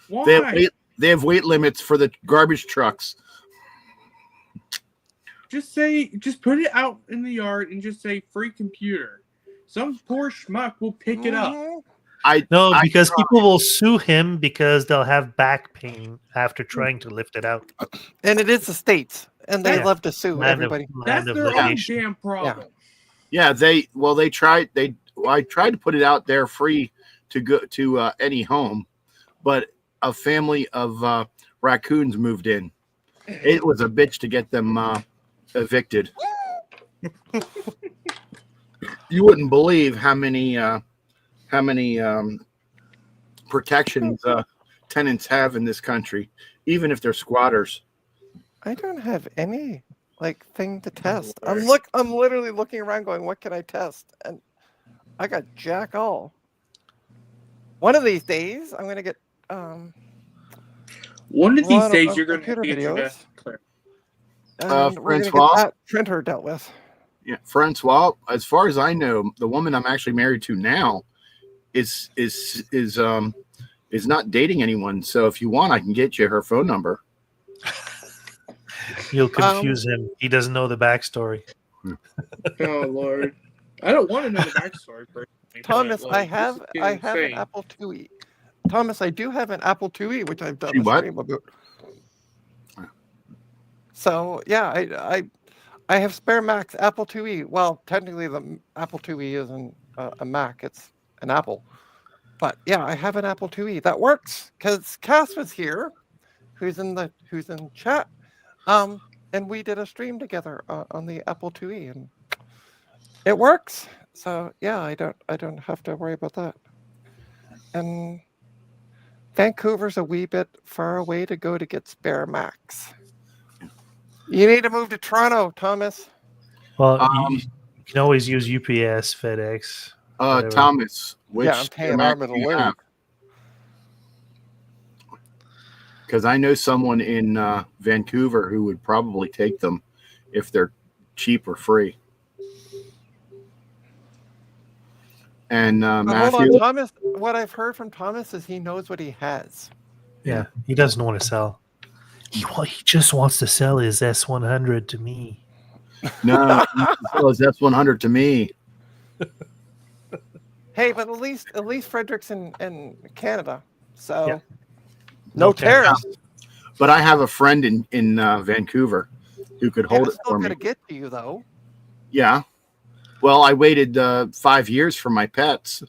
B: Why?
E: They have weight limits for the garbage trucks.
B: Just put it out in the yard and just say free computer. Some poor schmuck will pick it up.
A: Mhm.
D: No,
E: I
D: because
E: tried.
D: people will sue him because they'll have back pain after trying to lift it out.
A: And it is the States. And they
D: Yeah.
A: love to sue everybody.
B: That's
D: of
B: their own
D: litigation.
B: damn problem.
E: Yeah, I tried to put it out there free to go to any home, but a family of raccoons moved in. It was a bitch to get them evicted. You wouldn't believe how many protections tenants have in this country, even if they're squatters.
A: I don't have any like thing to test.
B: Lord.
A: I'm literally looking around going, what can I test? And I got jack all. One of these days I'm gonna get
B: One of
A: a
B: these
A: lot
B: days,
A: of
B: you're going to
A: computer
B: get your
A: videos.
B: desk clear.
A: And we're gonna get
E: Francois?
A: that printer dealt with.
E: Yeah, Francois. As far as I know, the woman I'm actually married to now is not dating anyone. So if you want, I can get you her phone number.
D: You'll confuse him. He doesn't know the backstory.
B: Oh Lord, I don't want to know the backstory. Personally, but,
A: Thomas,
B: like,
A: I have
B: this is
A: an
B: insane.
A: Apple IIe. Thomas, I do have an Apple IIe, which I've done
E: She
A: a
E: what?
A: stream about. So yeah, I have spare Macs, Apple IIe. Well, technically the Apple IIe isn't a Mac; it's an Apple. But yeah, I have an Apple IIe that works because Cass was here, who's in chat, and we did a stream together on the Apple IIe, and it works. So yeah, I don't have to worry about that. And Vancouver's a wee bit far away to go to get spare Macs. You need to move to Toronto, Thomas.
D: Well, you can always use UPS, FedEx. whatever.
E: Thomas, which
A: Yeah, I'm paying
E: Mac
A: arm and
E: do
A: a
E: you
A: leg.
E: have? Because I know someone in Vancouver who would probably take them if they're cheap or free. And
A: But
E: Matthew,
A: hold on, Thomas. What I've heard from Thomas is he knows what he has.
D: Yeah, he doesn't want to sell. He just wants to sell his S100 to me.
E: no, his S100 to me.
A: Hey, but at least Frederick's in Canada, so
D: Yeah.
A: no
D: No tariffs.
A: tariffs.
E: But I have a friend in Vancouver who could hold
A: It's
E: it
A: still
E: for me.
A: gonna get to you though.
E: Yeah. Well, I waited 5 years for my pets.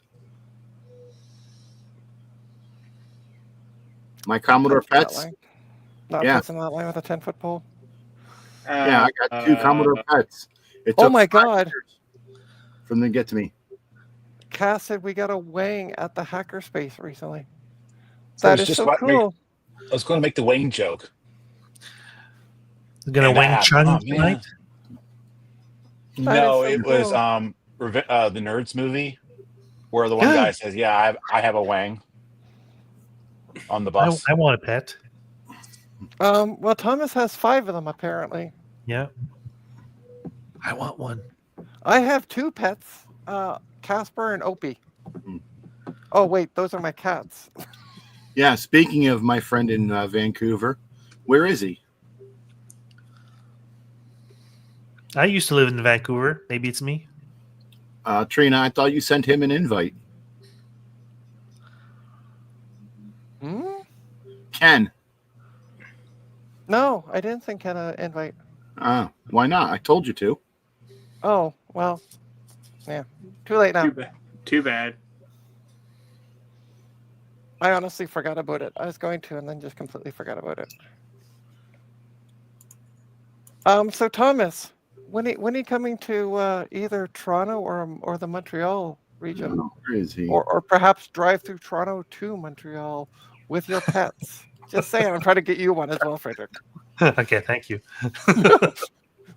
E: My Commodore
A: Punching that
E: pets.
A: line. Not
E: Yeah.
A: punching that line with a 10-foot pole.
E: Yeah, I got two Commodore pets. It
A: Oh
E: took
A: my
E: 5
A: God.
E: years for them to get to me.
A: Cass said we got a Wang at the hackerspace recently.
C: So
A: That
C: it's
A: is
C: just
A: so
C: what
A: cool.
C: I was going to make the Wayne joke.
D: You're gonna
C: And
D: Wing Chun
C: oh,
D: tonight?
A: That
C: No,
A: is so
C: it was
A: cool.
C: the Nerds movie where the one guy says, "Yeah, I have a Wang on the bus."
D: I want a pet.
A: Well, Thomas has 5 of them apparently.
D: Yeah. I want one.
A: I have 2 pets, Casper and Opie.
E: Hmm.
A: Oh wait, those are my cats.
E: Yeah, speaking of my friend in Vancouver, where is he?
D: I used to live in Vancouver. Maybe it's me.
E: Trina, I thought you sent him an invite.
A: Hmm?
E: Ken.
A: No, I didn't think Ken invite.
E: Why not? I told you to.
A: Oh, well, yeah. Too late now.
B: Too bad.
A: I honestly forgot about it. I was going to and then just completely forgot about it. So Thomas, when he coming to either Toronto or the Montreal region?
E: Oh, where is he?
A: Or perhaps drive through Toronto to Montreal with your pets. Just saying, I'm trying to get you one as well, Frederick.
D: Okay, thank you.
A: So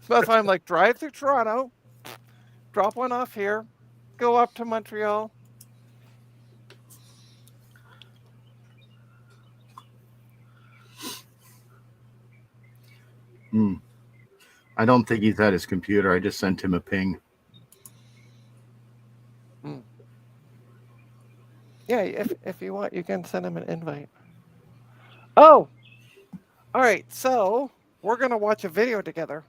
A: that's why I'm like, drive through Toronto, drop one off here, go up to Montreal.
E: I don't think he's at his computer. I just sent him a ping.
A: Yeah, if you want, you can send him an invite. Oh, all right. So we're gonna watch a video together.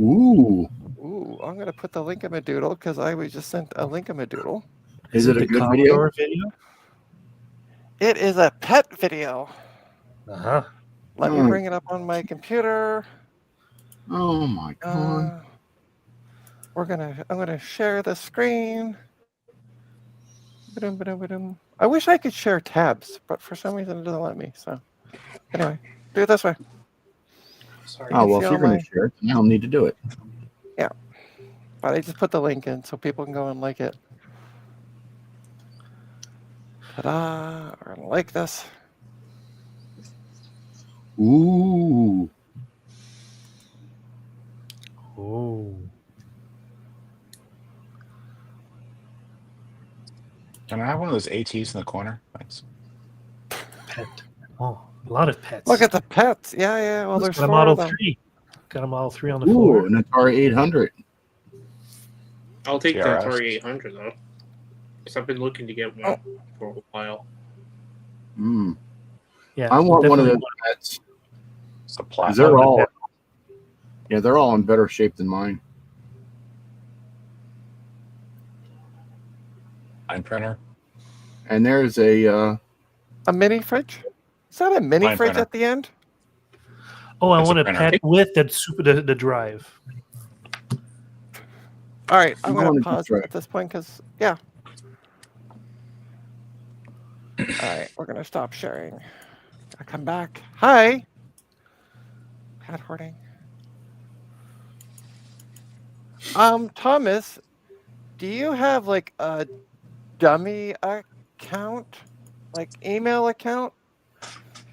E: Ooh.
A: Ooh, I'm gonna put the link in my doodle because I was just sent a link in my doodle.
E: Is it a
D: the
E: good video?
D: Commodore video?
A: It is a pet video.
D: Uh-huh.
A: Let me bring it up on my computer.
E: Oh my God.
A: I'm gonna share the screen. Ba-dum, ba-dum, ba-dum. I wish I could share tabs, but for some reason it doesn't let me. So anyway, do it this way.
B: Sorry.
E: Oh, well,
A: see
E: if you're
A: all
E: going
A: my-
E: to share it, then I don't need to do it.
A: But I just put the link in so people can go and like it. Ta-da! We're gonna like this.
E: Ooh.
D: Oh,
C: Can I have one of those ATs in the corner? Thanks.
D: pet. Oh, a lot of pets.
A: Look at the pets. Yeah, yeah. Well,
D: It's
A: there's
D: got a
A: 4
D: Model
A: of them.
D: 3. Got a Model 3 on the
E: Ooh,
D: floor.
E: an Atari 800.
B: I'll take the
C: TRS.
B: Atari 800 though, because I've been looking to get one for a while.
E: Mm.
D: Yeah,
E: I want one of
D: definitely
E: those pets.
C: It's a
E: 'Cause
C: platinum
E: they're
D: One of the
E: all,
D: pets.
E: yeah, they're all in better shape than mine.
C: line printer.
E: And there's a
A: mini fridge. Is that a mini
C: Line
A: fridge
C: printer.
A: at the end?
D: Oh, I
C: It's a
D: want a
C: printer.
D: pet with the drive.
A: All right, I'm
E: I'm
A: going
E: going
A: to
E: to
A: pause
E: try.
A: at this point because, yeah. All right, we're going to stop sharing. I come back. Hi. Cat hoarding. Thomas, do you have like a dummy account, like email account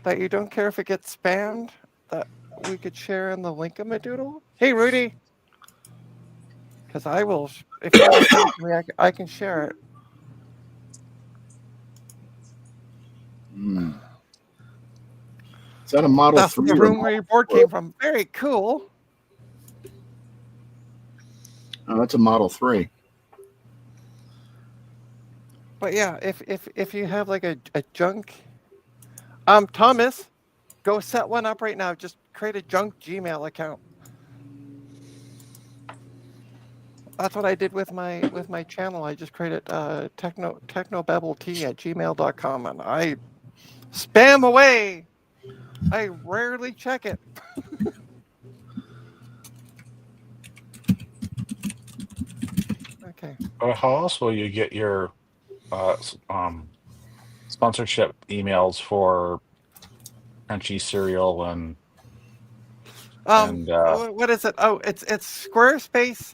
A: that you don't care if it gets spammed that we could share in the Linkamadoodle? Hey, Rudy. Because I will, if you want to send it to me, I can share it.
E: Mm. Is that a Model
A: That's
E: 3
A: the
E: or
A: room where your board
E: Model 4?
A: came from. Very cool.
E: Oh, that's a Model 3.
A: But yeah, if you have like a junk, Thomas, go set one up right now. Just create a junk Gmail account. That's what I did with my channel. I just created technobabblet@gmail.com and I spam away. I rarely check it. Okay.
C: How else will you get your sponsorship emails for Crunchy cereal and
A: What is it? Oh, it's Squarespace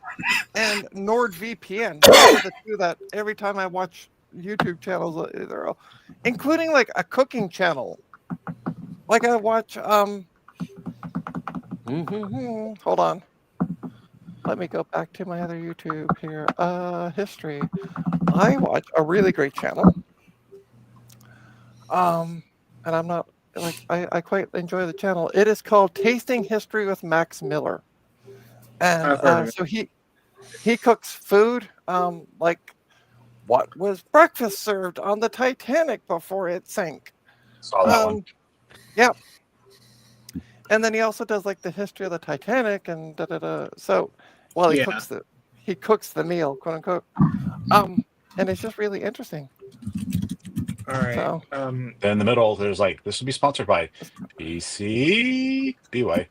A: and NordVPN. Those are the two that every time I watch YouTube channels, they're all, including like a cooking channel. Like I watch hold on. Let me go back to my other YouTube here. History. I watch a really great channel. And I'm not like I quite enjoy the channel. It is called Tasting History with Max Miller. And
B: I've heard of it.
A: so he cooks food like what was breakfast served on the Titanic before it sank.
C: saw that one.
A: Yeah. And then he also does like the history of the Titanic and da da da. So, well, he
B: Yeah.
A: cooks the meal, quote unquote. And it's just really interesting.
B: All right.
A: So,
C: Then in the middle, there's like, this would be sponsored by PCBY.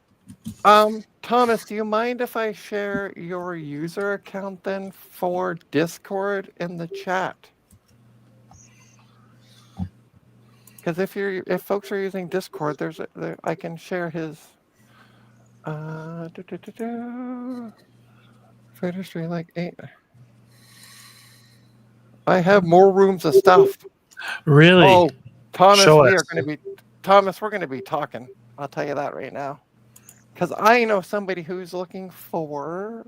A: Thomas, do you mind if I share your user account then for Discord in the chat? Because if folks are using Discord, I can share his. Food history like 8. I have more rooms of stuff.
D: Really?
A: Oh, Thomas,
D: Show
A: we're
D: us.
A: going to be talking. I'll tell you that right now. Because I know somebody who's looking for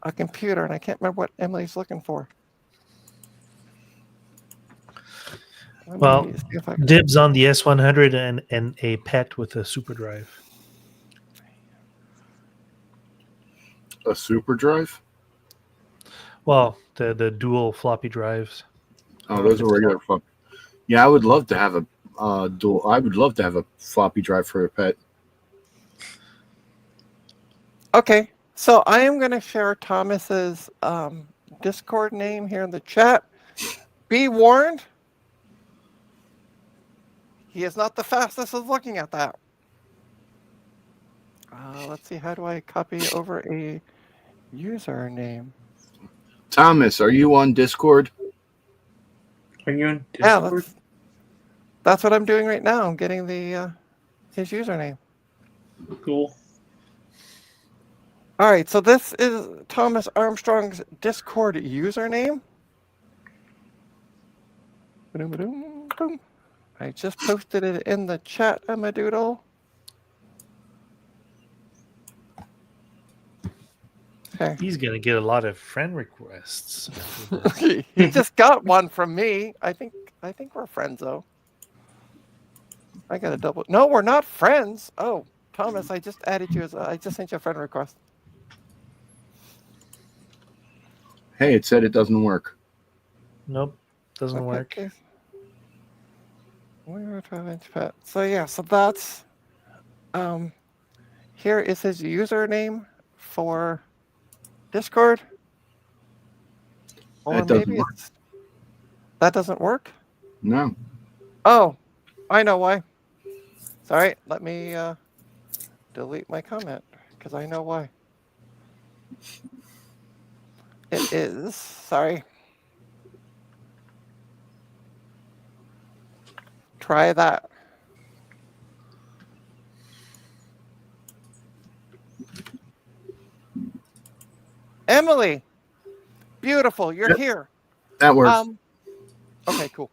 A: a computer, and I can't remember what Emily's looking for.
D: Well,
A: see if I can-
D: dibs on the S100 and a pet with a super drive.
E: A Super Drive?
D: Well, the dual floppy drives.
E: Oh, those are regular floppy. Yeah, I would love to have a dual. I would love to have a floppy drive for a pet.
A: Okay, so I am going to share Thomas's Discord name here in the chat. Be warned, he is not the fastest of looking at that. Let's see, how do I copy over a username?
E: Thomas, are you on Discord?
B: Are you on Discord?
A: Yeah, that's what I'm doing right now. I'm getting the his username.
B: Cool.
A: All right, so this is Thomas Armstrong's Discord username. I just posted it in the chat, Emadoodle. Okay.
D: He's gonna get a lot of friend requests.
A: He just got one from me. I think we're friends though. I got a double. No, we're not friends. Oh, Thomas, I just added you I just sent you a friend request.
E: Hey, it said it doesn't work.
D: Nope, doesn't work.
A: Okay. We're 12-inch pet. So yeah, so that's here is his username for Discord. Or
E: That doesn't
A: maybe
E: work.
A: that doesn't work.
E: No.
A: Oh, I know why. Sorry, let me delete my comment because I know why. It is, sorry. Try that. Emily, beautiful, you're
E: Yep.
A: here.
E: That works.
A: Okay, cool.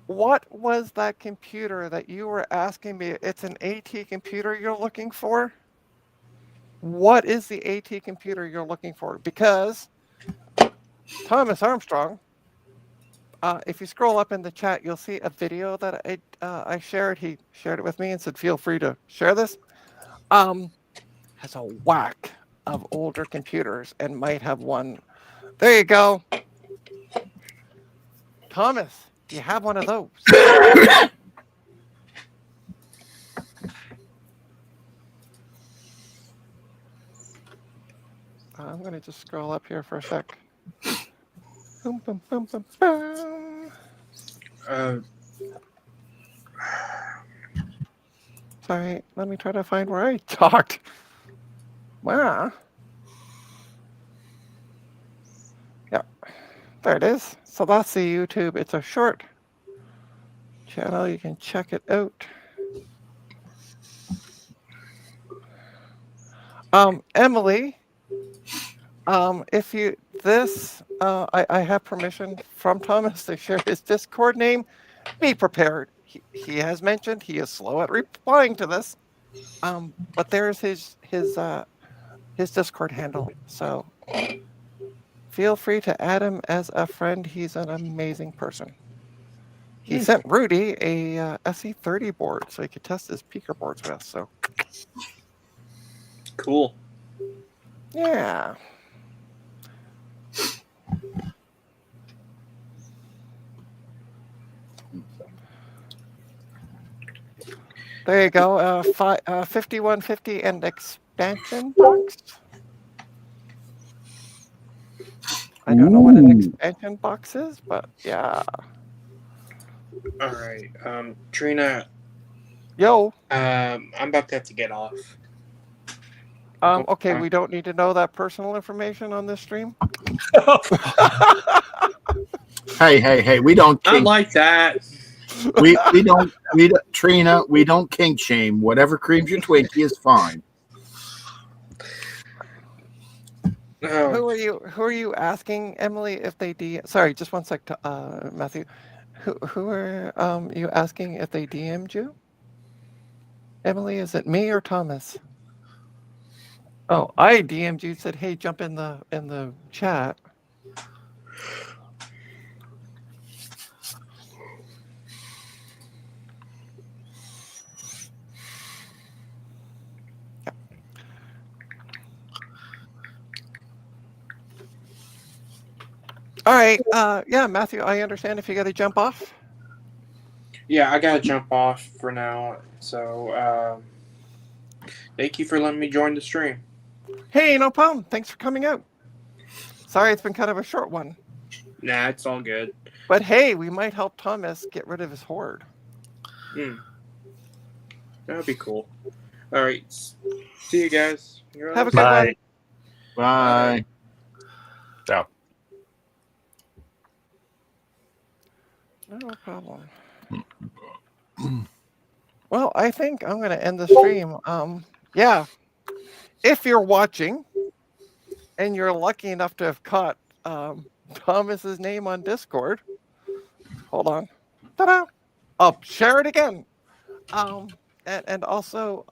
A: What was that computer that you were asking me? It's an AT computer you're looking for? What is the AT computer you're looking for? Because Thomas Armstrong, if you scroll up in the chat, you'll see a video that I shared. He shared it with me and said, feel free to share this. Has a whack of older computers and might have one. There you go. Thomas, do you have one of those? I'm going to just scroll up here for a sec. Boom, boom, boom, boom, boom. Sorry, let me try to find where I talked. Wow. Yeah, there it is. So that's the YouTube. It's a short channel. You can check it out. Emily, if you I have permission from Thomas to share his Discord name. Be prepared. He has mentioned he is slow at replying to this. But there's his Discord handle. So feel free to add him as a friend. He's an amazing person. He sent Rudy a SE30 board so he could test his peaker boards with. So
B: Cool.
A: yeah. There you go. 5150 and expansion box. I don't know what an expansion box is, but yeah.
B: All right. Trina,
A: Yo.
B: I'm about to have to get off.
A: Okay, we don't need to know that personal information on this stream.
E: Hey, we don't
B: Not
E: kink.
B: like that.
E: we don't Trina, we don't kink shame. Whatever creams your Twinkie is fine.
B: Oh,
A: Who are you asking, Emily, if they sorry, just one sec, Matthew. Who are you asking if they DM'd you? Emily, is it me or Thomas? Oh, I DM'd you, said, hey, jump in the chat. All right. Yeah, Matthew, I understand if you got to jump off.
B: yeah, I gotta jump off for now. So, thank you for letting me join the stream.
A: Hey, no problem. Thanks for coming out. Sorry, it's been kind of a short one.
B: Nah, it's all good.
A: But hey, we might help Thomas get rid of his horde.
B: That'd be cool. All right. See you guys.
A: Have a good
D: Bye.
A: one.
E: Bye.
C: Ciao.
A: No problem. Well, I think I'm going to end the stream. Yeah. If you're watching and you're lucky enough to have caught Thomas's name on Discord, hold on. Ta-da! I'll share it again. And also,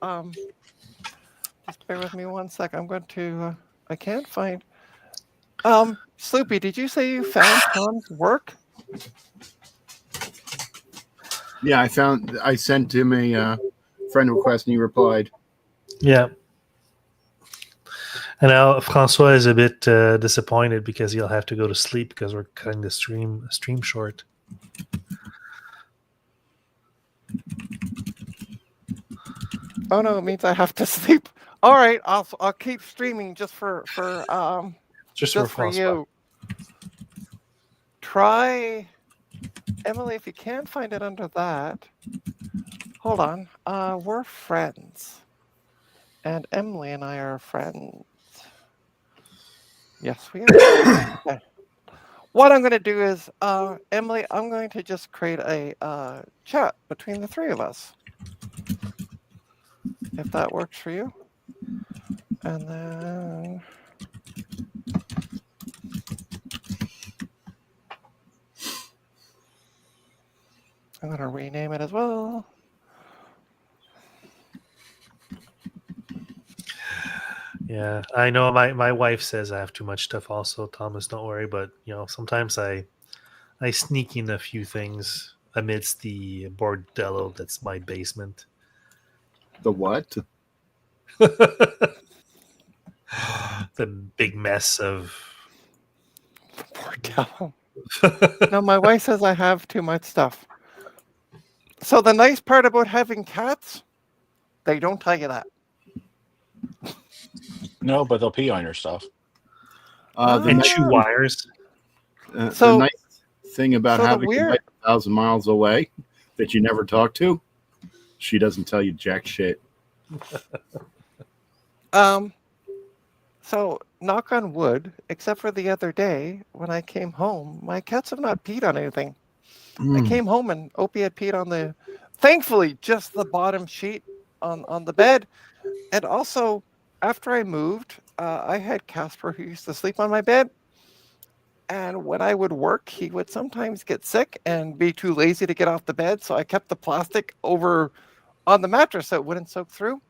A: just bear with me one sec. I'm going to I can't find. Sloopy, did you say you found Tom's work?
E: Yeah, I sent him a friend request and he replied.
D: Yeah. And now Francois is a bit disappointed because he'll have to go to sleep because we're cutting the stream short.
A: Oh no, it means I have to sleep. All right, I'll keep streaming just for
D: Just
A: just
D: for
A: for
D: Francois.
A: you. Try Emily if you can't find it under that. Hold on. We're friends. And Emily and I are friends. Yes, we are. Okay. What I'm going to do is, Emily, I'm going to just create a chat between the three of us. If that works for you. And then... I'm going to rename it as well.
D: Yeah, I know my wife says I have too much stuff also, Thomas, don't worry, but sometimes I sneak in a few things amidst the bordello that's my basement.
E: The what?
D: The big mess of
A: Poor devil. No, my wife says I have too much stuff. So the nice part about having cats, they don't tell you that.
C: No, but they'll pee on your stuff.
E: The
D: and
E: nice,
D: chew wires.
A: So-
E: the nice thing about
A: so the
E: having
A: weird-
E: a wife 1,000 miles away that you never talk to, she doesn't tell you jack shit.
A: So knock on wood, except for the other day when I came home, my cats have not peed on anything. I came home and Opie had peed on thankfully, just the bottom sheet on the bed. And also, after I moved, I had Casper who used to sleep on my bed. And when I would work, he would sometimes get sick and be too lazy to get off the bed. So I kept the plastic over on the mattress so it wouldn't soak through.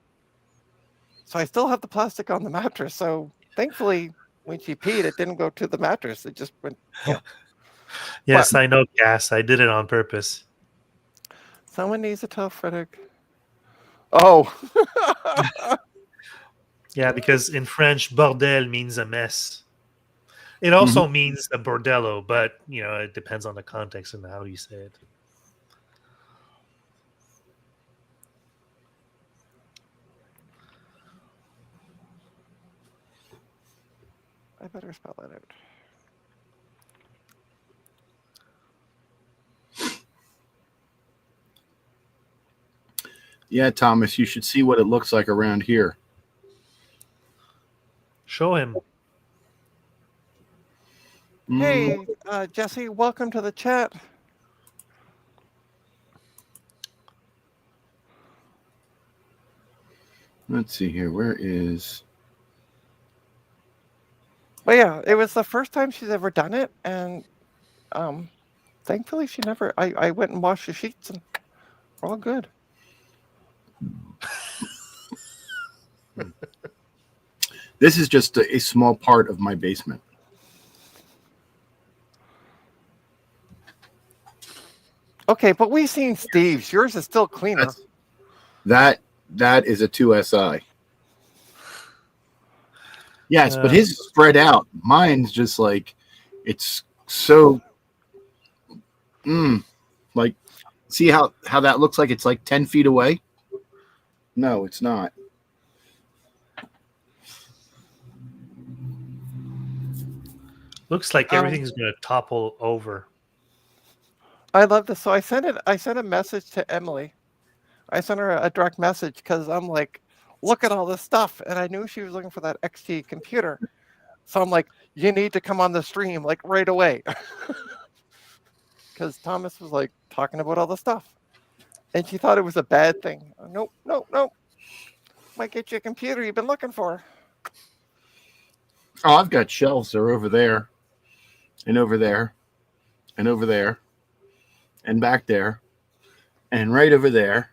A: So I still have the plastic on the mattress. So thankfully, when she peed, it didn't go to the mattress. It just went.
D: Yes, I know, Cass. I did it on purpose.
A: Someone needs to tell Frederick. Oh.
D: Yeah, because in French, bordel means a mess. It also means a bordello, but it depends on the context and how you say it.
A: I better spell that out.
E: Yeah, Thomas, you should see what it looks like around here.
D: Show him.
A: Hey, Jesse, welcome to the chat.
E: Let's see here. Where is...
A: But yeah, it was the first time she's ever done it, and thankfully she never. I went and washed the sheets, and we're all good.
E: This is just a small part of my basement.
A: Okay, but we've seen Steve's. Yours is still cleaner.
E: That is a 2SI. Yes, but his is spread out. Mine's just like, it's so, like, see how that looks like it's like 10 feet away? No, it's not.
D: Looks like everything's going to topple over.
A: I love this. So I sent a message to Emily. I sent her a direct message because I'm like, look at all this stuff. And I knew she was looking for that XT computer. So I'm like, you need to come on the stream like right away. Because Thomas was like talking about all the stuff. And she thought it was a bad thing. Nope. Might get you a computer you've been looking for.
E: Oh, I've got shelves. They're over there, and over there, and over there, and back there, and right over there,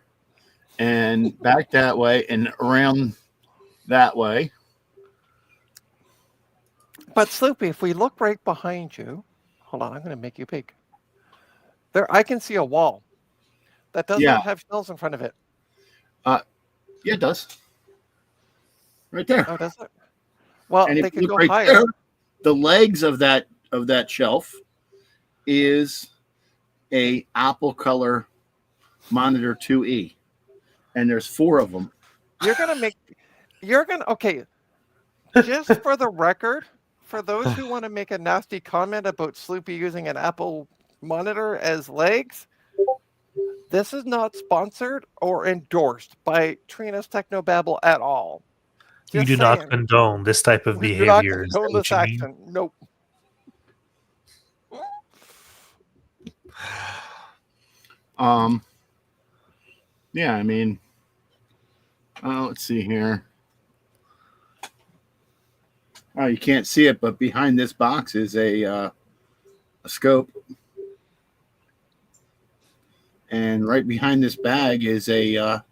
E: and back that way, and around that way.
A: But Sloopy, if we look right behind you, hold on, I'm going to make you big. There, I can see a wall that does
E: Yeah.
A: not have shells in front of it.
E: Yeah, it does. Right there.
A: Oh, does it? Well,
E: And if
A: they
E: you
A: could
E: look
A: go
E: right
A: higher.
E: there, the legs of that shelf is a Apple Color Monitor 2E, and there's 4 of them.
A: Okay, just for the record, for those who want to make a nasty comment about Sloopy using an Apple monitor as legs, this is not sponsored or endorsed by Trina's Technobabble at all.
D: You
A: Just
D: do not
A: saying,
D: condone this type of
A: we do not
D: behavior. Is that
A: condone
D: what
A: this
D: you mean?
A: action. Nope.
E: Yeah, I mean, let's see here. Oh, you can't see it, but behind this box is a scope, and right behind this bag is a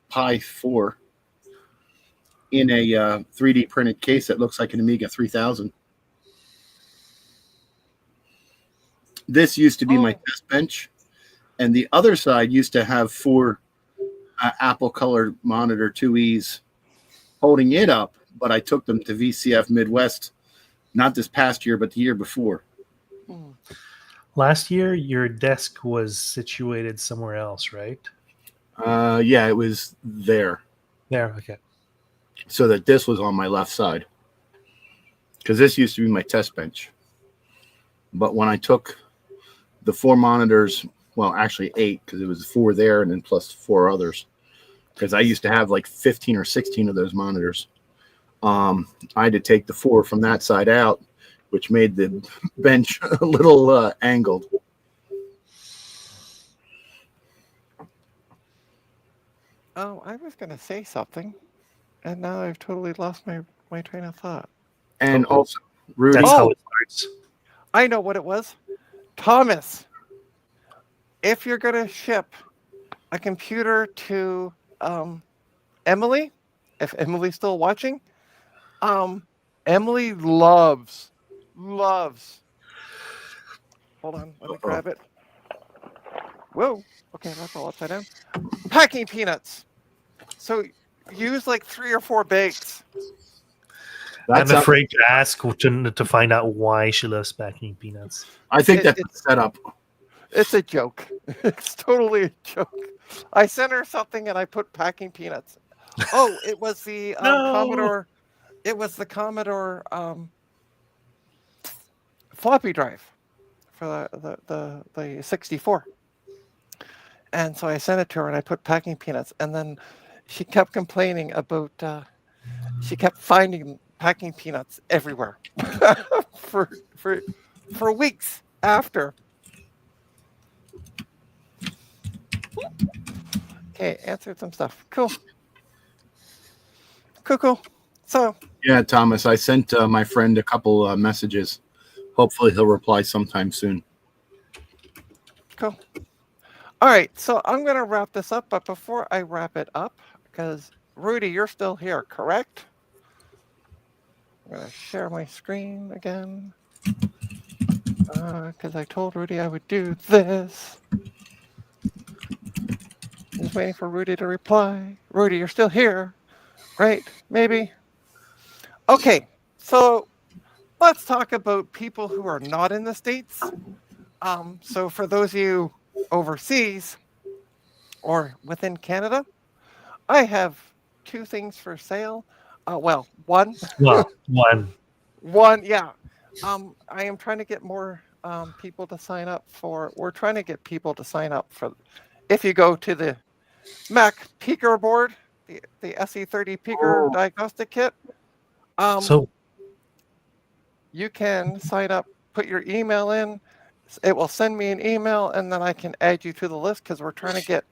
E: Pi 4 in a 3D printed case that looks like an Amiga 3000. This used to be my test bench, and the other side used to have 4 Apple Color Monitor 2Es holding it up, but I took them to VCF Midwest, not this past year, but the year before.
D: Last year, your desk was situated somewhere else, right?
E: Yeah, it was there.
D: There, okay.
E: So that this was on my left side, because this used to be my test bench. But when I took the 4 monitors, well, actually 8, because it was 4 there and then plus 4 others, because I used to have like 15 or 16 of those monitors. I had to take the 4 from that side out, which made the bench a little angled.
A: Oh, I was going to say something, and now I've totally lost my train of thought.
E: And
D: Uh-oh.
E: also, Rudy.
D: That's how it starts.
A: I know what it was. Thomas, if you're going to ship a computer to Emily, if Emily's still watching, Emily loves. Hold on, let me grab it. Whoa. Okay, that's all upside down. Packing peanuts. So use like 3 or 4 bags.
D: I'm afraid to ask to find out why she loves packing peanuts.
E: I think that's a setup.
A: It's a joke. It's totally a joke. I sent her something and I put packing peanuts. Oh, it was the
D: No.
A: Commodore. It was the Commodore floppy drive for the 64. And so I sent it to her and I put packing peanuts. And then she kept complaining about, she kept finding packing peanuts everywhere for weeks after. Okay, answered some stuff. Cool. So.
E: Yeah, Thomas, I sent my friend a couple messages. Hopefully he'll reply sometime soon.
A: Cool. All right, so I'm going to wrap this up, but before I wrap it up, because Rudy, you're still here, correct? I'm going to share my screen again, because I told Rudy I would do this. Just waiting for Rudy to reply. Rudy, you're still here, right? Maybe. Okay, so let's talk about people who are not in the States. So for those of you overseas or within Canada, I have 2 things for sale. One.
D: Well, one.
A: One, yeah. I am trying to get more people to sign up for. We're trying to get people to sign up for. If you go to the Mac Peaker board, the SE30 Peaker diagnostic kit,
D: So
A: you can sign up, put your email in. It will send me an email, and then I can add you to the list because we're trying to get.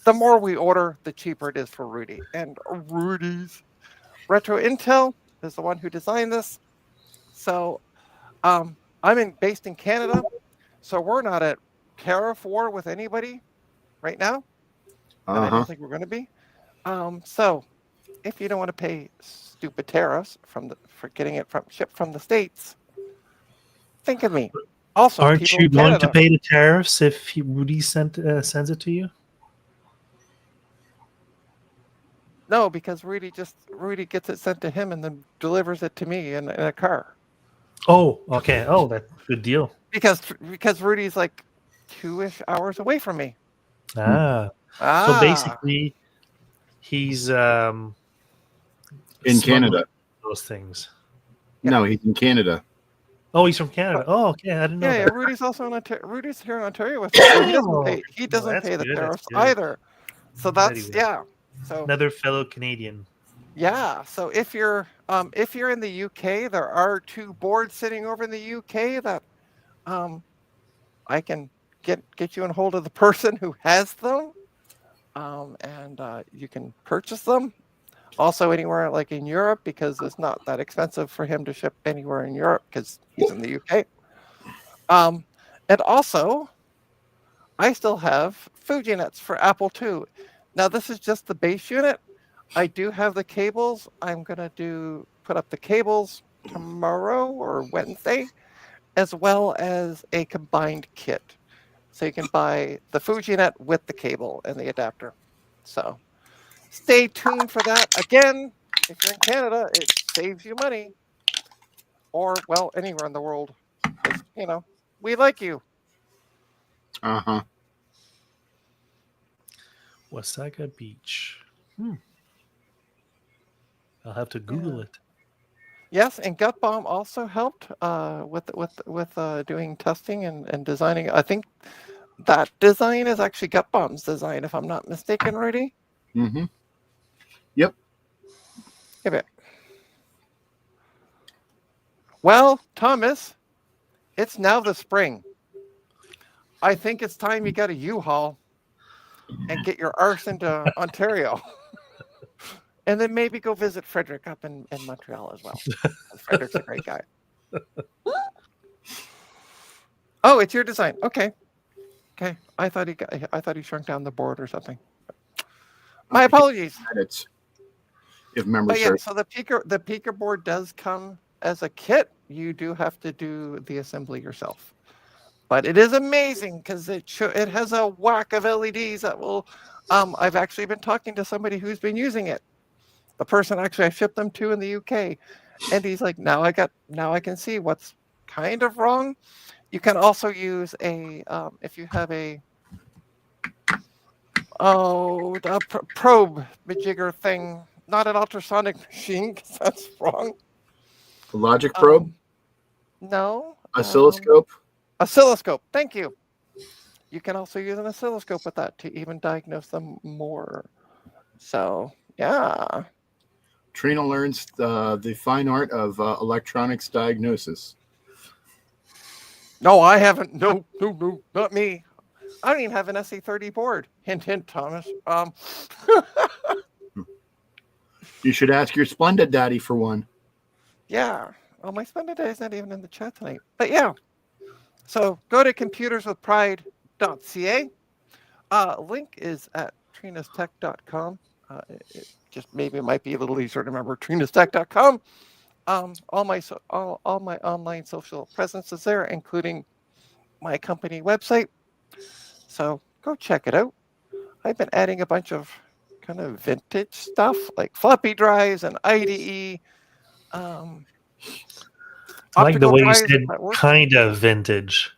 A: The more we order, the cheaper it is for Rudy. And Rudy's Retro Intel is the one who designed this. So I'm based in Canada, so we're not at tariff war with anybody right now. And I don't think we're going to be. So if you don't want to pay stupid tariffs for getting it shipped from the States, think of me. Also,
D: Aren't
A: people
D: you
A: in
D: going to
A: Canada.
D: pay the tariffs if Rudy sends it to you?
A: No, because Rudy gets it sent to him and then delivers it to me in a car.
D: Oh, okay. Oh, that's a good deal.
A: Because Rudy's like 2-ish hours away from me.
D: So basically, he's
E: In
D: smuggling
E: Canada.
D: those things.
E: No, he's in Canada.
D: Oh, he's from Canada. Oh, okay. I didn't know
A: yeah,
D: that.
A: Rudy's also in Ontario. Rudy's here in Ontario with me. So he doesn't
D: Oh,
A: pay. He doesn't
D: that's
A: pay the
D: good, that's
A: tariffs
D: good.
A: either. So
D: Very
A: that's
D: good.
A: So
D: Another fellow Canadian.
A: yeah. So if you're in the UK, there are 2 boards sitting over in the UK that I can get you in hold of the person who has them, and you can purchase them. Also anywhere like in Europe, because it's not that expensive for him to ship anywhere in Europe because he's in the UK. And also, I still have Fuji nets for Apple II. Now this is just the base unit. I do have the cables. I'm gonna put up the cables tomorrow or Wednesday, as well as a combined kit. So you can buy the Fuji net with the cable and the adapter. So stay tuned for that. Again, if you're in Canada, it saves you money. Or, well, anywhere in the world. Because, we like you.
E: Uh-huh.
D: Wasaga Beach. I'll have to Google it.
A: Yes, and Gut Bomb also helped with doing testing and designing. I think that design is actually Gut Bomb's design, if I'm not mistaken, Rudy.
E: Mm-hmm. Yep.
A: Give it. Well, Thomas, it's now the spring. I think it's time you got a U-Haul and get your arse into Ontario. And then maybe go visit Frederick up in Montreal as well. Frederick's a great guy. Oh, it's your design. Okay. I thought he shrunk down the board or something. My apologies.
E: Edits, if memory
A: But yeah,
E: serves.
A: so the Pika board does come as a kit. You do have to do the assembly yourself. But it is amazing because it has a whack of LEDs that will. I've actually been talking to somebody who's been using it. The person actually I shipped them to in the UK, and he's like, now I can see what's kind of wrong. You can also use if you have a probe majigger thing, not an ultrasonic machine, because that's wrong.
E: A logic probe?
A: No.
E: Oscilloscope?
A: Oscilloscope. Thank you. You can also use an oscilloscope with that to even diagnose them more. So yeah.
E: Trina learns the fine art of electronics diagnosis.
A: No, I haven't. No, not me. I don't even have an SE30 board. Hint, hint, Thomas.
E: You should ask your Splendid Daddy for one.
A: Yeah. Well, my Splendid Daddy's not even in the chat tonight. But yeah. So go to computerswithpride.ca. Link is at trinastech.com. It might be a little easier to remember. trinastech.com. All my online social presence is there, including my company website. So go check it out. I've been adding a bunch of kind of vintage stuff like floppy drives and IDE.
D: I like the way you said kind of vintage.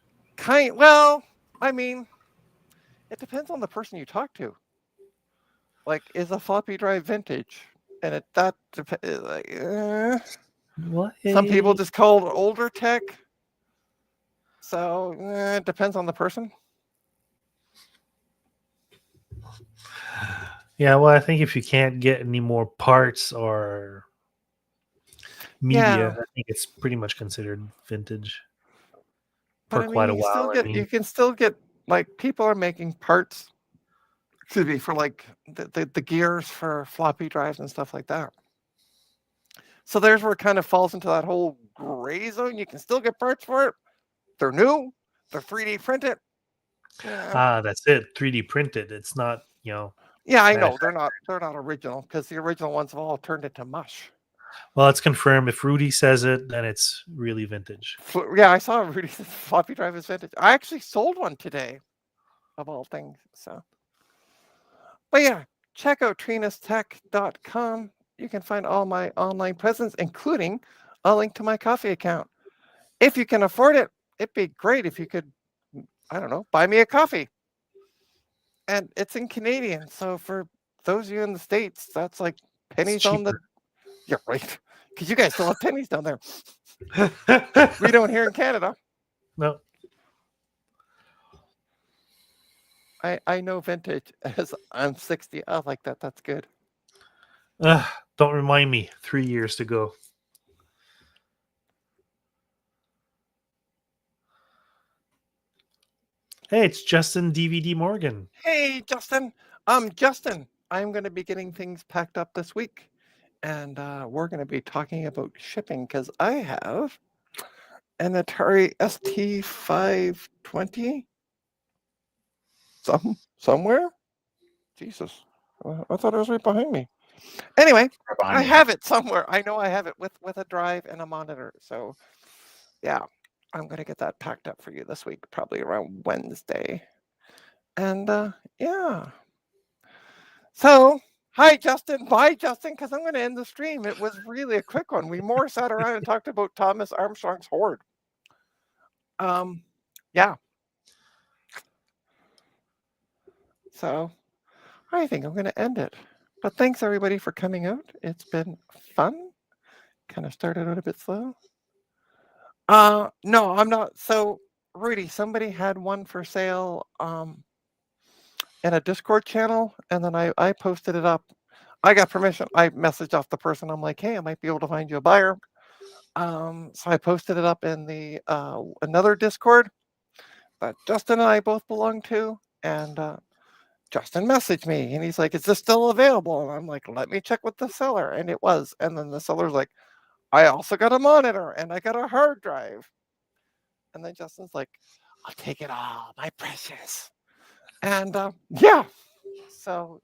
A: Well, I mean, it depends on the person you talk to. Like, is a floppy drive vintage? And some people just call it older tech. So it depends on the person.
D: Yeah, well, I think if you can't get any more parts or media, I think it's pretty much considered vintage for quite a while.
A: You can still get, like, people are making parts, for like the gears for floppy drives and stuff like that. So there's where it kind of falls into that whole gray zone. You can still get parts for it. They're new. They're 3D printed.
D: That's it. 3D printed. It's not,
A: Yeah, I
D: Yeah.
A: know they're not original because the original ones have all turned into mush.
D: Well, it's confirmed. If Rudy says it, then it's really vintage.
A: Yeah, I saw Rudy's floppy drive is vintage. I actually sold one today, of all things. So, but yeah, check out trinastech.com. You can find all my online presence, including a link to my coffee account. If you can afford it, it'd be great if you could, I don't know, buy me a coffee. And it's in Canadian, so for those of you in the States, that's like pennies on the. Yeah, right. Because you guys still have pennies down there. We don't here in Canada.
D: No.
A: I know vintage as I'm 60. I like that. That's good.
D: Don't remind me. 3 years to go. Hey, it's Justin DVD Morgan.
A: Hey, Justin. Justin, I'm going to be getting things packed up this week. And we're going to be talking about shipping because I have an Atari ST520 somewhere. Jesus. I thought it was right behind me. Anyway,
C: Right behind
A: I
C: me.
A: have it somewhere. I know I have it with a drive and a monitor. So, yeah, I'm going to get that packed up for you this week, probably around Wednesday. And yeah. So, hi, Justin. Bye, Justin, because I'm going to end the stream. It was really a quick one. We more sat around and talked about Thomas Armstrong's Horde. Yeah. So, I think I'm going to end it. But thanks, everybody, for coming out. It's been fun. Kind of started out a bit slow. No, I'm not. So, Rudy, somebody had one for sale in a Discord channel, and then I posted it up. I got permission. I messaged off the person. I'm like, hey, I might be able to find you a buyer. So I posted it up in the another Discord that Justin and I both belong to, and Justin messaged me, and he's like, is this still available? And I'm like, let me check with the seller, and it was. And then the seller's like, I also got a monitor, and I got a hard drive. And then Justin's like, I'll take it all, my precious. And yeah, so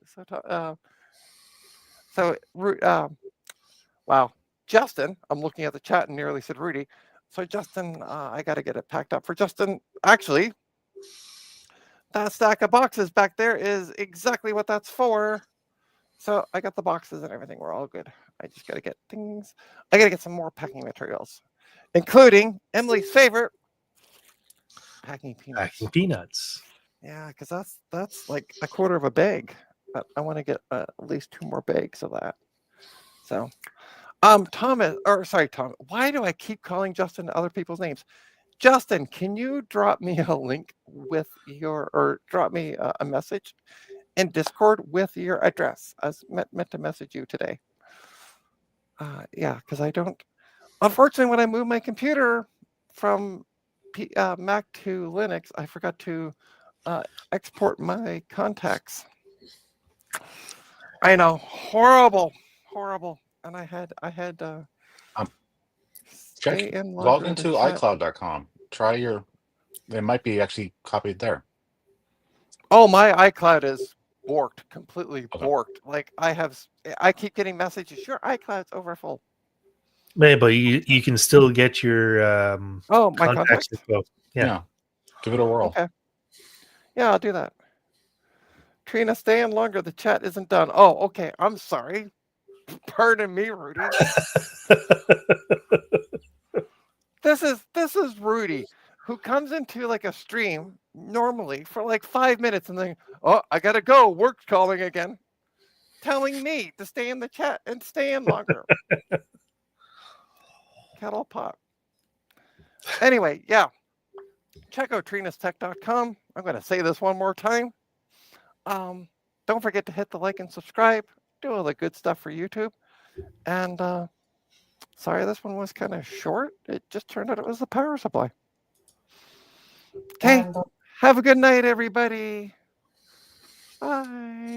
A: wow, Justin, I'm looking at the chat and nearly said Rudy. So Justin, I got to get it packed up for Justin. Actually, that stack of boxes back there is exactly what that's for. So I got the boxes and everything. We're all good. I just got to get things. I got to get some more packing materials, including Emily's favorite, packing peanuts.
D: Packing peanuts.
A: Yeah, because that's like a quarter of a bag. But I want to get at least 2 more bags of that. So, Thomas, or sorry, Tom. Why do I keep calling Justin other people's names? Justin, can you drop me a link with your, or drop me a message in Discord with your address? I was meant to message you today. Yeah, because I don't. Unfortunately, when I moved my computer from Mac to Linux, I forgot to export my contacts. I know, horrible. And I had stay in
C: Log
A: longer
C: into
A: the chat.
C: iCloud.com. Try your. It might be actually copied there.
A: Oh, my iCloud is borked, completely
C: Okay.
A: borked. Like I keep getting messages. Your iCloud's overfull.
D: Yeah, but you can still get your
A: Oh, my contacts.
D: info. Yeah.
C: Give it a whirl.
A: Okay. Yeah, I'll do that. Trina, stay in longer. The chat isn't done. Oh, okay. I'm sorry. Pardon me, Rudy. This is Rudy, who comes into like a stream normally for like 5 minutes and then, oh, I gotta go. Work's calling again. Telling me to stay in the chat and stay in longer. Kettle pot. Anyway, yeah. Check out trinastech.com. I'm going to say this one more time. Don't forget to hit the like and subscribe. Do all the good stuff for YouTube. And sorry, this one was kind of short. It just turned out it was the power supply. Okay. Have a good night, everybody. Bye.